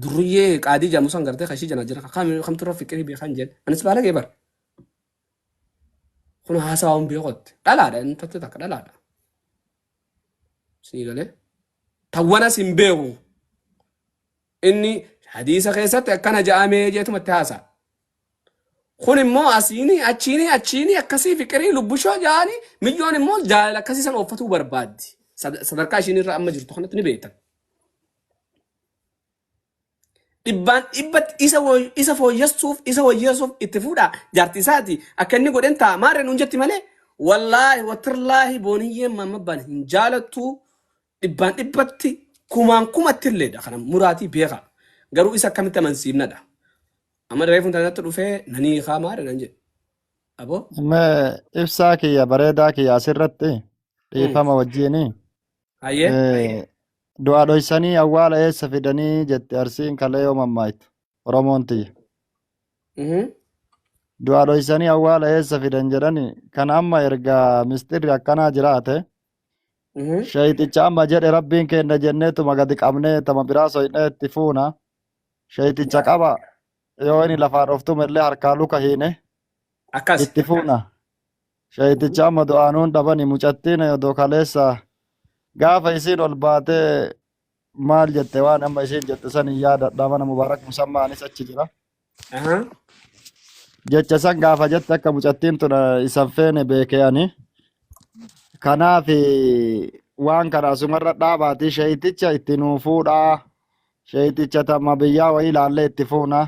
durriyyee qaadii jedhamu san gartee kashii jana jira kamturra fiqirii beekan jedhe anis baala gee bara kun haasaa'uun beekotti dhalaadha inni tatte takka dhalaadha sii galee tawwanas hin beeku inni hadiisa keessatti akkana ja'amee jeetumatti haasa'a. Kun immoo achiini akkasii fiqirii lubbushoo jaani milyoon immoo jaalala akkasii san uffatuu barbaaddi. Sadarkaa ishiin irra amma jirtu kanatti ni beektan. Dhibbaan dhibbatti isa fooyyessuuf itti fuudha jaartii isaati akka inni godhen ta'a maarree nuun jetti malee wallaahi watirlaahi booniyyeen mammabbaan hin jaalattu dhibbaan dhibbatti kumaan kumatti illeedha kana muraatii beeka garuu isa akkamitti amansiifnadha. Amma reefuun tanatti dhufee nanii maare nan jedhe. Aboo? Ibsaa kiyya bareedaa kiyya asirratti dhiifama wajjini. Hayyee? Du'aa dhoysanii awwaala eessa fidanii jette arsiin kalee yoo mammaayitu Oromoon tiyya. Du'aa dhoysanii awwaala eessa fidan jedhani kan amma erga mistirri akkanaa jiraate shayxicha amma jedhe rabbiin kenna jenneetuma gadi qabnee tama biraa soyinee itti fuuna shayxicha qaba. Yoo inni lafaa dhoftum illee harkaa luka hiine Akkas. itti fuuna. Shayxicha amma du'aanuun dhabani mucattiin odoo kaleessa gaafa isiin ol baatee maal jette waan amma isiin jette san hin yaadadha mana mubaarak musammaanis achi jira. Jecha san gaafa jette akka mucattiin tun isan feene beekeyani. Kanaaf waan kana asumarra dhaabaatii shayxicha itti nuu fuudhaa. Shayxicha tamma biyyaa wayii ilaallee itti fuuna.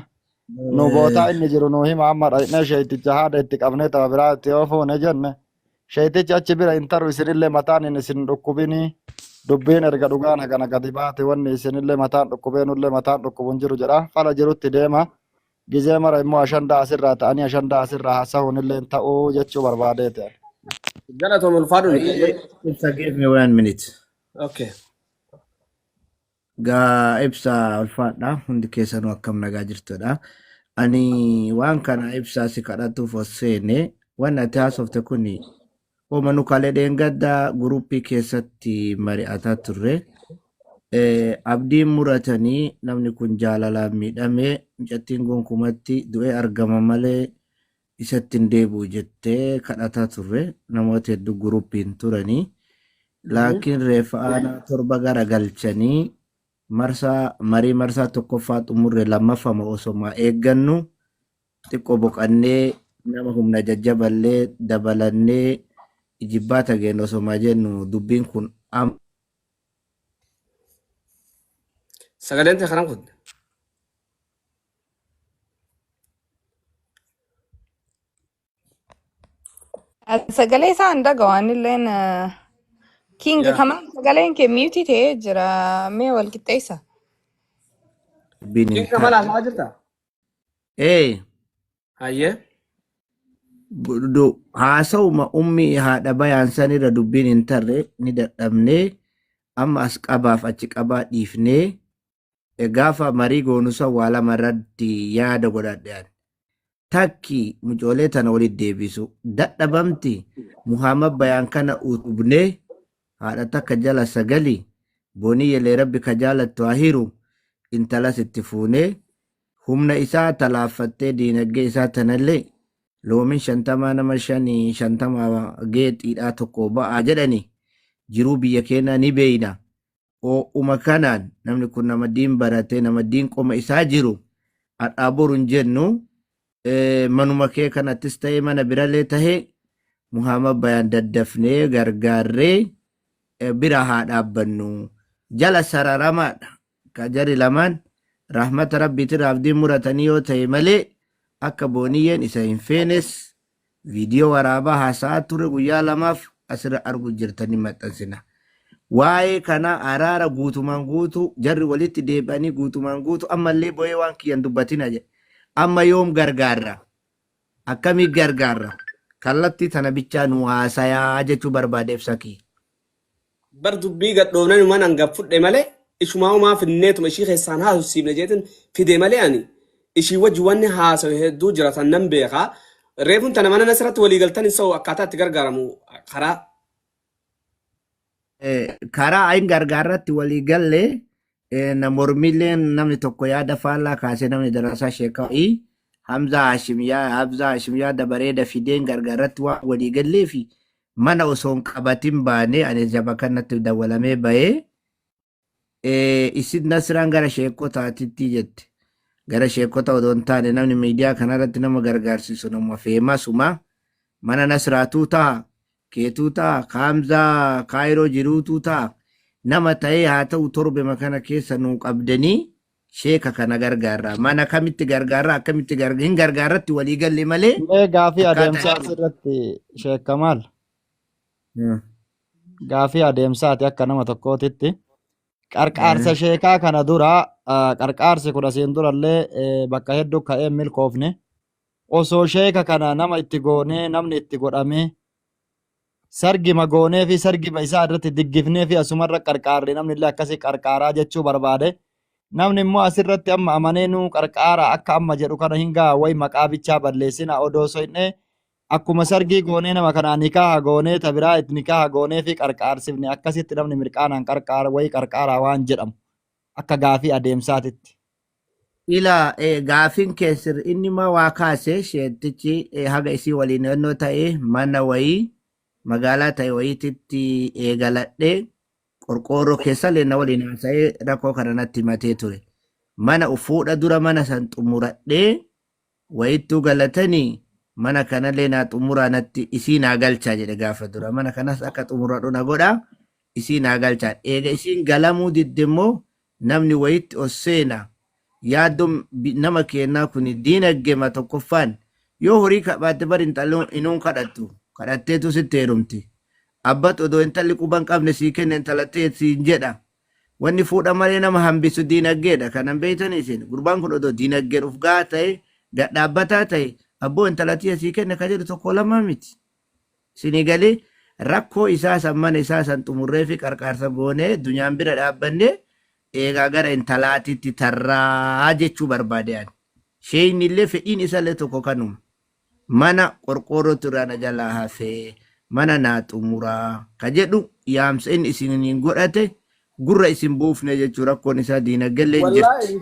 Nu bootaa inni jiru nu hima amma dhaqnee shayxicha haadha itti qabnee tama biraa itti yoo fuune jenne shayxicha achi bira hin taru isinillee mataan hin isin dhukkubini dubbiin erga dhugaan hagana gadi baate wanni isinillee mataan dhukkubeenullee mataan dhukkubuun jiru jedha fala jirutti deema gizee mara immoo ashandaa asirraa ta'anii ashandaa asirraa haasa'uunillee hin ta'uu jechuu barbaadeeti. Galatoom ulfaadhu. Give me 1 minute. Okay. Gaa ibsaa ulfaadha hundi keessanuu akkam nagaa jirtudha. Ani waan kana ibsaa si kadhatuuf osseene waan ati haasofte kuni hooma nu kalee dheengadda guruppii keessatti mari'ataa turre. Abdiin muratanii namni kun jaalalaan miidhamee mucattiin gonkumatti du'ee argama malee isatti hin deebi'u jettee kadhataa turre namoota hedduu guruppiin turanii. Laakiin reeffa aanaa torba garagalchanii marii marsaa tokkoffaa xumurre lammaffama osoma eeggannu xiqqoo boqannee nama humna jajjaballee dabalannee ijibbaata geenu osoma jennu dubbiin kun Sagaleen ta'e kanaan kun. Sagalee isaa hin dhaga'u illeen King kamaan sagaleen kee miyuutii ta'ee jira mee wal qixxeessa. King kamaan haasawaa jirta? Hayyee? haasa'uma ummi haadha bayaan sanirra dubbiin hin tarre ni dadhabnee amma as qabaaf achi qabaa dhiifnee gaafa marii goonusa waa lama irratti yaada godhadhean. Takki mucoolee tana walitti deebisu dadhabamti Muhammad bayaan kana utubnee haadha takka jala sagali bonii yelee rabbi ka jaalattu ahiru intalas itti fuunee humna isaa talaaffattee diinagdee isaa tanallee loomin 50 nama 50 geexiidhaa tokko ba'aa jedhani jiruu biyya keenyaa ni beeyna. Uma kanaan namni kun nama diin baratee nama diin qoma isaa jiru adhaa boruun jennu manuma kee kanattis ta'ee mana birallee tahee Muhammad bayaan daddafnee gargaarree bira haa dhaabbannu jala sararamaadha ka jari lamaan rahmata rabbiitiin abdiin muratanii yoo ta'e malee akka booniyyeen isa hin feenes viidiyoo waraabaa haasa'aa ture guyyaa lamaaf asirra argu jirtanii maxxansina. Waa'ee kana araara guutumaan guutuu jarri walitti deebi'anii guutumaan guutuu ammallee bo'ee waan kiyyan dubbatina jedhe. Amma yoom gargaarra? Akkamii gargaarra? Kallattii tana bichaa nu haasayaa jechuu barbaadeef sakii. bar dubbii gadhoofnan mana hanga fudhe malee ishumaa umaa finneetuma ishii keessaan haasofsiifne jeetin fide malee ani ishii wajji wanni haasawe hedduu jiratan nan beekaa. Reefun tana mana nasirratti walii galtan isa akkaataa itti gargaaramu karaa. Karaa ayin gargaarratti walii gallee na mormilleen namni tokko yaada faallaa kaasee namni darasaa sheeka'ii Hamza Hashimyaa dabareeda fideen gargaarratti waan walii gallee fi mana osoo hin qabatin baanee ani jaba kanatti dawalamee bahee isin nasiraan gara sheekotaatitti jette. Gara sheekota odoo hin taane namni miidiyaa kanarratti nama gargaarsisu nama feemasuma mana nasiraatuu ta'a keetuu ta'a Hamzaa kaayiroo jiruutuu ta'a nama ta'ee haa ta'u torbe makana keessa nuu qabdanii sheeka kana gargaarra mana kamitti gargaarra akkamitti hin gargaarratti walii galle malee Gaafii adeemsaa asirratti sheekka maal? Gaafii adeemsaati akka nama tokkootitti. Qarqaarsa sheekaa kana dura qarqaarsi kun asiin durallee bakka hedduu ka'ee milkoofne osoo sheeka kana nama itti goonee namni itti godhamee sargima goonee fi sargima isaa irratti diggifnee fi asumarra qarqaarri namni illee akkasii qarqaaraa jechuu barbaade namni immoo asirratti amma amanee nuu qarqaara akka amma jedhu kana hingaa wayi maqaa bichaa balleessina odoo so'inne akkuma sargii goonee nama kanaa nikaaha goonee tabiraa itti nikaaha goonee fi qarqaarsifne akkasitti namni mirqaanaan qarqaara wayi qarqaaraa waan jedhamu akka gaafii adeemsaatitti. Ila gaafiin keessir inni ma waa kaasee sheettichi haga isii waliin yennoo ta'e mana wayii magaalaa ta'e wayiititti eegaladhee qorqoorroo keessa leenna waliin haasa'ee rakkoo kana natti himatee ture. Mana ufuudha dura mana san xumuradhee wayittuu galatanii mana kanallee naa xumuraa natti isii naa galchaa jedhe gaafa dura mana kanas akka xumuradhu na godhaa isii naa galchaa eega isiin galamuu didde immoo namni wayitti osseena yaaddoon nama kennaa kun diinaggeema tokkoffaan yoo horii qabaatte bari inuun kadhattu kadhatteetu sitti heerumti abbat odoo intalli quban qabne sii kenne intalattee siin jedha wanni fuudha malee nama hambisu diinaggeedha kanan beeytan isin gurbaan kun odoo diinaggeen uf gaa ta'e gadhaabbataa ta'e abboo intalattii sii kenne ka jedhu tokko lama miti isinii galee rakkoo isaa san mana isaa san xumurree fi qarqaarsa goonee dunyaan bira dhaabbannee eegaa gara intalaatitti tarraa jechuu barbaadeen sheeyni illee fedhiin isallee tokko kanuma mana qorqoorrootu irraa na jalaa hafee mana naa xumuraa ka jedhu yaamsa inni isiniin godhate gurra isin buufne jechuu rakkoon isaa diinaggallee jirti.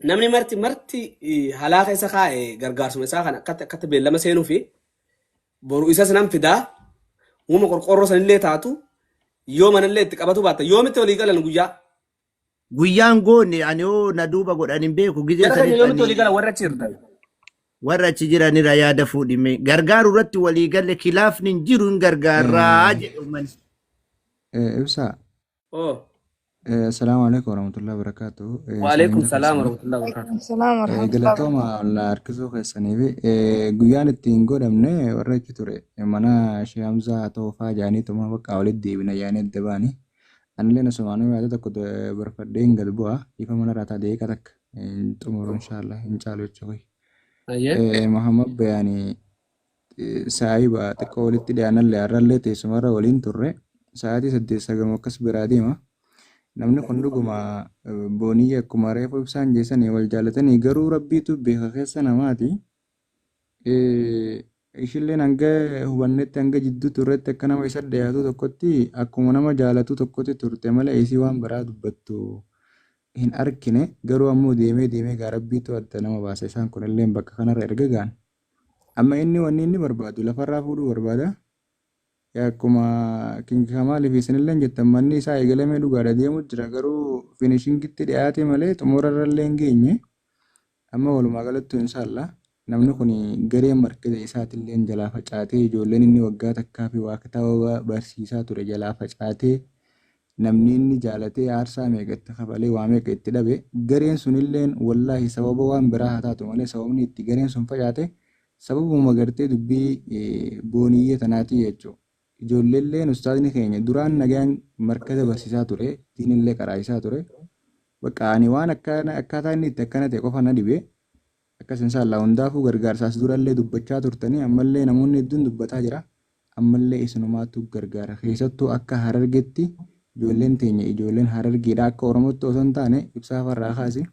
Namni marti halaaka isa kaa'e gargaarsuma isaa kana akkatti beellama seenuu fi boru isas nan fidaa uuma qorqoorroo sanillee taatu yoo manallee itti qabatu baatta yoomitti walii galan guyyaa. Guyyaan goone ani yoo na duuba godhan hin beeku gizee sanitti warra achi jiranirra yaada fuudhime gargaaru irratti walii galle kilaafni hin jiru hin gargaarraa jedhu mani. Ibsa. Assalamu alaikum warahmatullahi wabarakatuh. Waalaikum salaam warahmatullahi wabarakatuh. Galatooma la harkisuu keessanii fi guyyaan ittiin godhamne warra achi ture mana Shee Hamzaa Toofaa jaaniituma bakka walitti deebina jaanii adda baanii. Anillee nasumaanuu yaada tokko barfadhee hin gad bu'a ifa mana raataa deeqa takka xumuru inshaallah hin caalu jechuudha. Muhammad Bayaanii saayiba xiqqoo walitti dhiyaanallee har'allee teessumarra waliin turre sa'aatii 8 akkas biraa deema. Namni kun dhuguma boonii akkuma reefu ibsaan jeessanii wal jaalatanii garuu rabbiitu beeka keessa namaati. Ishilleen hanga hubannetti hanga jidduu turretti akka nama isa dhiyaatu tokkotti akkuma nama jaalatu tokkotti turte malee isii waan biraa dubbattu hin argine garuu ammoo deemee gaa rabbiitu adda nama baasa isaan kunillee bakka kanarra erga gaan amma inni wanni inni barbaadu lafarraa fuudhuu barbaada akkuma Kingi Kamaaliif isinillee jettan manni isaa eegalamee dhugaadha deemu jira garuu finishingitti dhiyaate malee xumurarrallee hin geenye amma walumaa galatti inshaallah namni kun garee markata isaatillee jalaa facaatee ijoolleen inni waggaa takkaa fi waa kitaaba barsiisaa ture jalaa facaatee namni inni jaalatee aarsaa meeqa itti kafalee waa meeqa itti dhabe gareen sunilleen wallaahi sababa waan biraa haa taatu malee sababni itti gareen sun facaate sababuma gartee dubbii booniyyee tanaati jechuudha. Ijoolleelleen ustaadni keenya duraan nagaan markaza barsiisaa ture diinillee qaraayisaa ture. Bakka ani waan akkaataa inni itti akkana ta'e qofa na dhibe akkas insaallah hundaafuu gargaarsaas durallee dubbachaa turtanii ammallee namoonni hedduun dubbataa jira. Ammallee isinumaatu gargaara keessattuu akka Harargeetti ijoolleen teenya ijoolleen Harargeedha akka Oromootti osoo hin taane ibsaa farraa kaase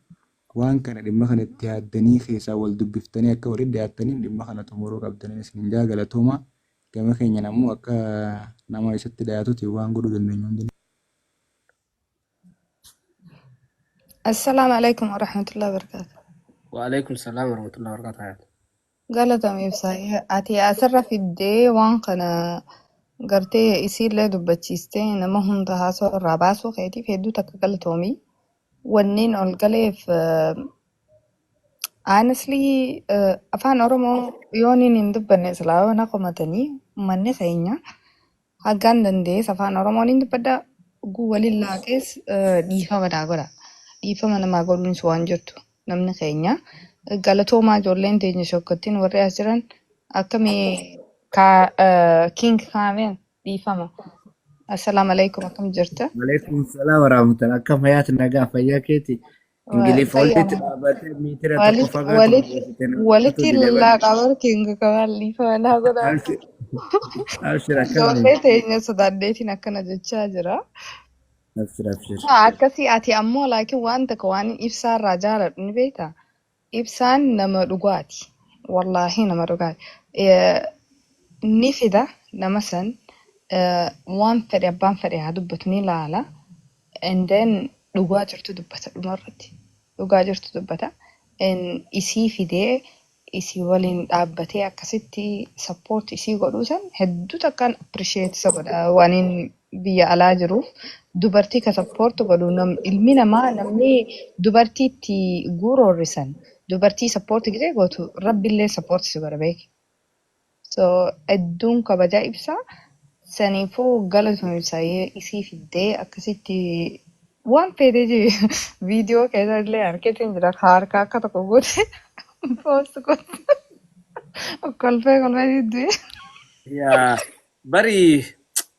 waan kana dhimma kana itti yaaddanii keessaa wal dubbiftanii akka walitti dhiyaattanii dhimma kana xumuruu qabdanii isin jaagalatooma gama keenya namuu akka nama isatti dhiyaatutti waan godhuu dandeenyu hundi. Assalamu alaikum warahmatullahi wabarakatuh. وعليكم السلام ورحمة الله وبركاته. Galatoomi ibsaa ati asirra fiddee waan kana gartee isiillee dubbachiistee nama hunda haasoo irraa baasuu keetiif hedduu takka galatoomi. Wanneen ol galeef honestly afaan Oromoo yooniin hin dubbanne silaa na qomatanii manni keenya haggaan dandees afaan Oromoon hin dubbadda guu waliin laaqees dhiifama daa godha. Dhiifama namaa godhuunis waan jirtu namni keenya. Galatoomaa ijoolleen teenya shokkottiin warri as jiran akkamii King Kaameen dhiifama. Assalaamu alaikum akkam jirta? Waalaikum salaam warahmatullahi akkam hayaat nagaa fayyaa keeti. Ingilifoonni dhaabatee miitira tokko fagaatu walitti laaqaa King Kamaan dhiifama naa godha. Abshir akkam. Ijoollee teenya sodaaddeetiin akkana jechaa jira. Abshir abshir. Akkasii ati ammoo laakiin waan takka waan ibsaarraa jaaladhu ni beektaa? Ibsaan nama dhugaati. Wallaahi nama dhugaati. Ni fida nama san waan fedhe abbaan fedhe haa dubbatu ni ilaala. And then dhugaa jirtu dubbata dhumarratti. Dhugaa jirtu dubbata. Isii fidee isii waliin dhaabbatee akkasitti support isii godhuu san hedduu takkaan appreciate isa godha waan biyya alaa jiruuf. Dubartii ka support godhu ilmi namaa namni dubartiitti guuroorrisan. Dubartii support gidee gootu rabbillee support si godha beeki. So hedduun kabajaa ibsaa saniifuu galatoomi ibsaa isii fiddee akkasitti waan fedhee jiru viidiyoo keessa illee harkeetiin jira harka akka tokko goote post goote kolfee jidduu. يا بري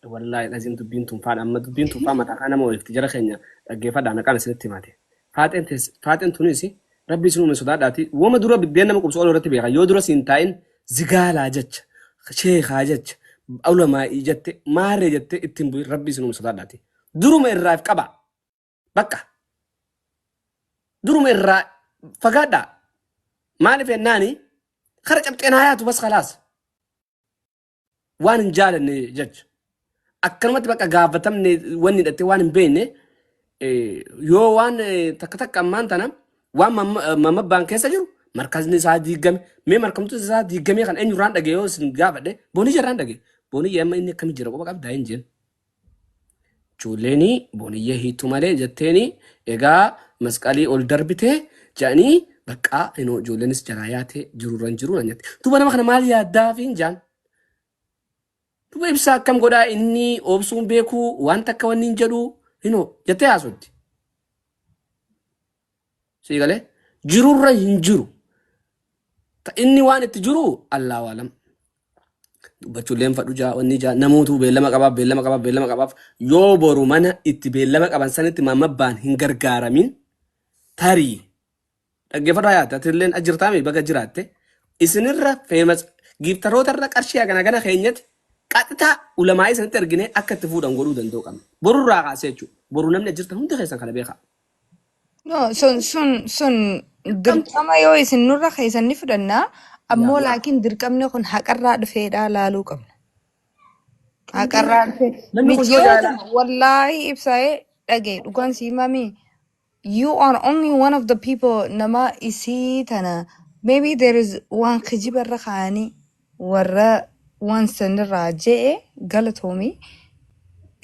والله لازم دبين تنفع أما دبين تنفع ما تكلم ما وقت جرى خنيا أجيب هذا أنا كان سنتي ماتي فاتن تونسي ربي سنو من سوداد داتي وما درا بدينا ما كبسوا رتي بيها يودرا سنتين زقال عجج شيخ عجج أول ما يجت ما رجت التنبوي ربي سنو من سوداد داتي درو من الرايف كبا بكا درو من الرايف فقادا ما نفي الناني خرج بتنهاياته بس خلاص وان جالني جج أكلمت بقى قافتمني واني دتي وان بيني يو وان تك أمان تنام وان ما بانك سجرو مركزني سادي جم مي مركمتو سادي جمي كان إني ران دقيقة سنجاب ده بوني جران دقيقة بوني ياما إني كم جرا بقى بداين جن شولني بوني يهي تمالي جتني إيجا مسكالي أول دربته جاني بقى إنه جولنس جراياته جروران نيت تو بنا ما خنا مالي دافين جان تو بيبسا كم قدا إني أوبسون بيكو وان تكوان نينجرو هنو جتة أسودي سيقاله جرور ينجرو إني وان تجرو الله وعلم بچولين فدوجا ونيجا نموتو بيلما قباب يو بورو مانا اتبيلما قبان سنة ماما بان هنگرگارمين تاري أجيب رايات تلين أجرتامي بقى جراتة إسنرة فيمس جيبتروت الرك أرشيا كنا خينيت كاتتا علماء سنة ترجنة أكتفوا دانغورو دندو كم برو راقة سيجو برو نمني أجرت هم تخيسان خلا بيخا No, sun dirqama yoo isin nurra keessan ni fudhanna ammoo laakiin dirqamni kun haqarraa dhufeedha laaluu qabna. Haqarraa dhufee namni kun yoo mijiyoota jaala wallaahi ibsaa'ee dhagee dhugaan sii mami you are only one of the people nama isii tana maybe there is waan kijibarra kaanii warra waan sanirraa je'e galatoomi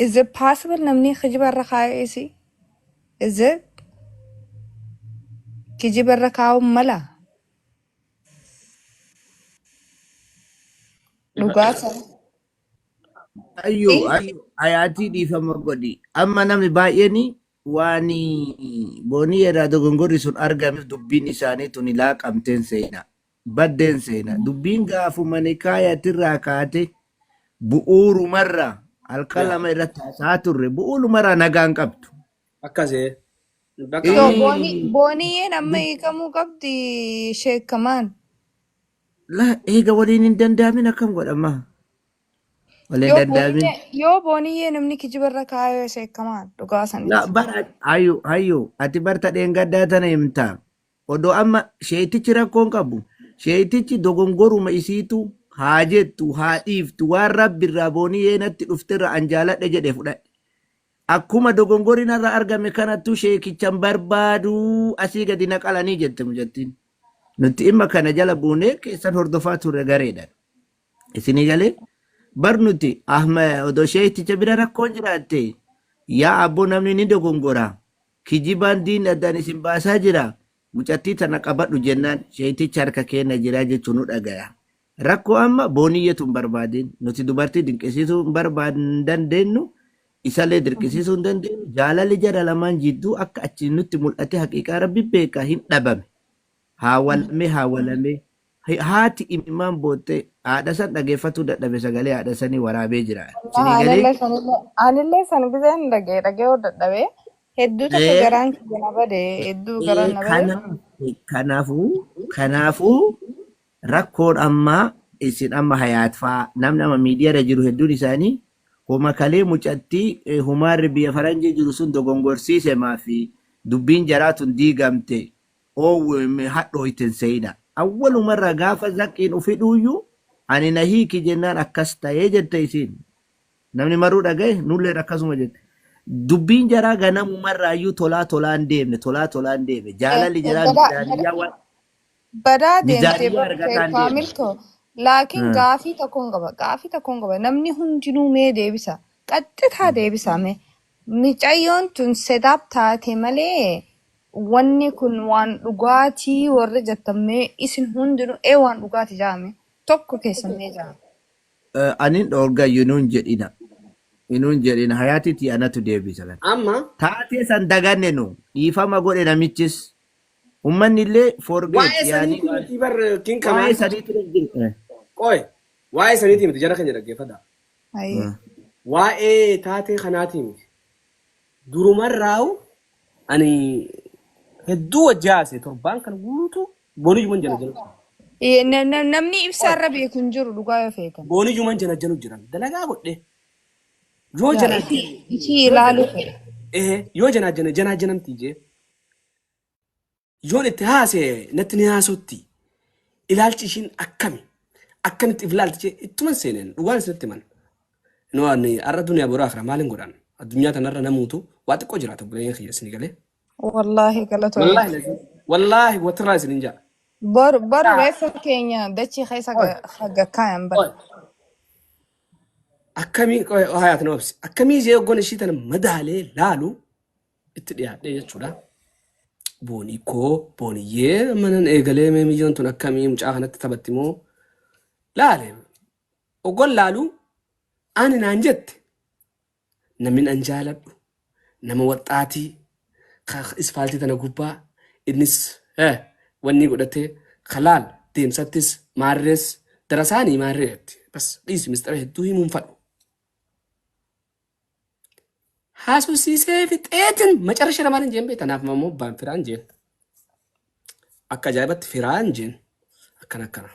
is it possible namni kijibarra kaa'e isii is it kijibarra kaa'u mala dhugaa sana Ayyu hayaatii dhiifama godhi. Amma namni baay'een waan boonii irraa dogongorri sun argameef dubbiin isaanii tun laaqamteen seena. Baddeen seena. Dubbiin gaafuma nikaayatirraa kaate bu'uurumarraa halkan lama irratti haasaa turre bu'uurumarraa nagaan qabdu. akkasee bakka Yo, Eh, booniyyeen amma hiikamuu qabdi sheekamaan. la eega waliin hin danda'amin akkam godhama? Waliin danda'amin. Yoo booniyyee namni kijibarra kaayoo sheekamaan dhugaa La saniiti. bara hayyo ati barta dheengaddaa tana himta. Odoo amma sheetichi rakkoon qabu. Sheetichi dogongoruma isiitu haa jettu haa dhiiftu waan rabbirraa booniyyee natti dhufterra anjaaladhe jedhe fudhadhe. Akkuma dogongoriin irra argame kanattu sheekichan barbaadu asii gadi naqalanii jette mucattiin. Nuti imma kana jala buunee keessan hordofaa turre gareedha. Isinii galee bar nuti odoo sheeticha bira rakkoon jiraatte yaa abboo namni ni dogongora. Kijibaan diin addaan isin baasaa jira. Mucattii tana qabadhu jennaan sheeticha harka keenya jira jechuun nu dhagaya. Rakkoo amma booniyyeetu hin barbaadin. Nuti dubartii dinqisiisuu hin barbaadin dandeenyu. Isallee dirqisiisuu hin dandeenyu. Jaalalli jara lamaan jidduu akka achi nutti mul'ate haqiiqaa rabbi beekaa hin dhabame. Haawwalamee. Haati imimmaan boottee haadha san dhageeffatuu dadhabe sagalee haadha sanii waraabee jira. Isinii galee Anillee san giseen dhagee oo dadhabee hedduu tokko Eh, garaan kiyya na bade hedduu garaan na bade. kanaafuu rakkoon ammaa isin amma hayaatfaa namni amma miidiyaarra jiru hedduun isaanii homa kalee mucattii humaarri biyya faranjii jiru sun dogongorsiise maafi dubbiin jaraatun diigamte hadhooyten seeyidha. Awwalumarra gaafa zakkiin ufi dhuuyyuu ani na hiiki jennaan akkas ta'ee jette isin. Namni maruu dhagaye nulleen akkasuma jette. Dubbiin jaraa ganamumarraayyuu tolaan deemne jaalalli jaraa mizaaniyyaa waan Badaa deemtee mizaaniyyaa argataan deemne. faamiltoo laakiin gaafii tokkoon qaba namni hundinuu mee deebisa qaxxitaa deebisa mee micayyoon tun sedaap taate malee wanni kun waan dhugaatii warra jettamee isin hundinuu waan dhugaatii jaame tokko keessamee jaame. Anin dhoorga inuun jedhina hayaatitti anatu deebisa. amma Taatee san daganne nu dhiifama godhe namichis ummanni illee forget waa'ee yaani saniitii miti bar kin waa'ee kamaan saniitu jiru. qoy waa'ee saniitii miti jara keenya dhaggeeffadha. Ayyee. Waa'ee taatee kanaatii miti durumarraawu ani hedduu wajjaase torbaan kan guutuu booniyyuman jala jala Namni ibsaarra beeku hin jiru dhugaa yoo feetan. booniyyuman jala jalu jiran dalagaa godhe yoo janaa Ishii ilaaluu fedhe. yoo janaa janamtii jee yoon itti haasee natti ni haasootti ilaalchi ishiin akkamitti if ilaalti jee ittuman seeneen dhugaan isinitti himan. No ani arra duniyaa boraa akira maalin godhan addunyaa tanarra namuutu waa xiqqoo jiraata buleen kiyya isinii galee. Wallaahi galatoomaa. Wallaahi watirraa isinin jaa. Boru reeffa keenya dachii keessa gakkaayan bara. Akkamii hayaat na obsi akkamii jee oggoon ishii tana madaalee laalu itti dhiyaadhee jechuudha. Boonii koo booniyyee manan eegalee meemiyyoon tun akkamii mucaa kanatti taphatti moo laale oggoon laalu ani naan jette namni an jaaladhu nama waxxaatii isfaaltii tana gubbaa innis wanni godhatee kalaal deemsattis maarrees darasaanii maarreetti bas dhiisi mistira hedduu himuun fadhu. Haasofsiisee fixeetin macarasha namaan hin jeen beekanaaf mammoo baan firaan jeen akka ajaa'ibatti firaan jeen akkana.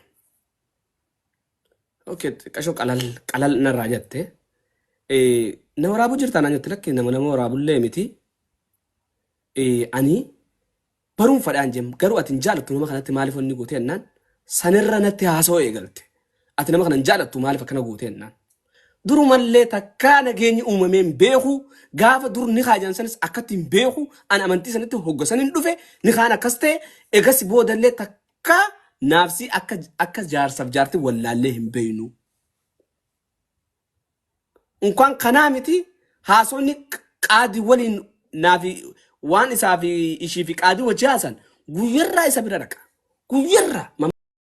Okay, xiqqashoo qalal narraa jette nama waraabuu jirtaa naan jette lakki nama waraabullee miti ani baruun fadhaan jeen garuu ati hin jaalattu nama kanatti maaliif wanni goote jennaan sanirra natti haasoo eegalte ati nama kana hin jaalattu maaliif akkana goote jennaan durumallee takkaa nageenyi uumamee hin beeku gaafa dur ni haajan sanis akkatti hin beeku an amantii sanitti hoggasan hin dhufe ni kaan akkas ta'e egas boodallee takkaa naafsi akka jaarsaaf jaartii wallaallee hin beeynu. Unkaan kanaa miti haasonni qaadii waliin naafi waan isaa fi ishii fi qaadii wajji haasan guyyarraa isa bira dhaqa guyyarraa.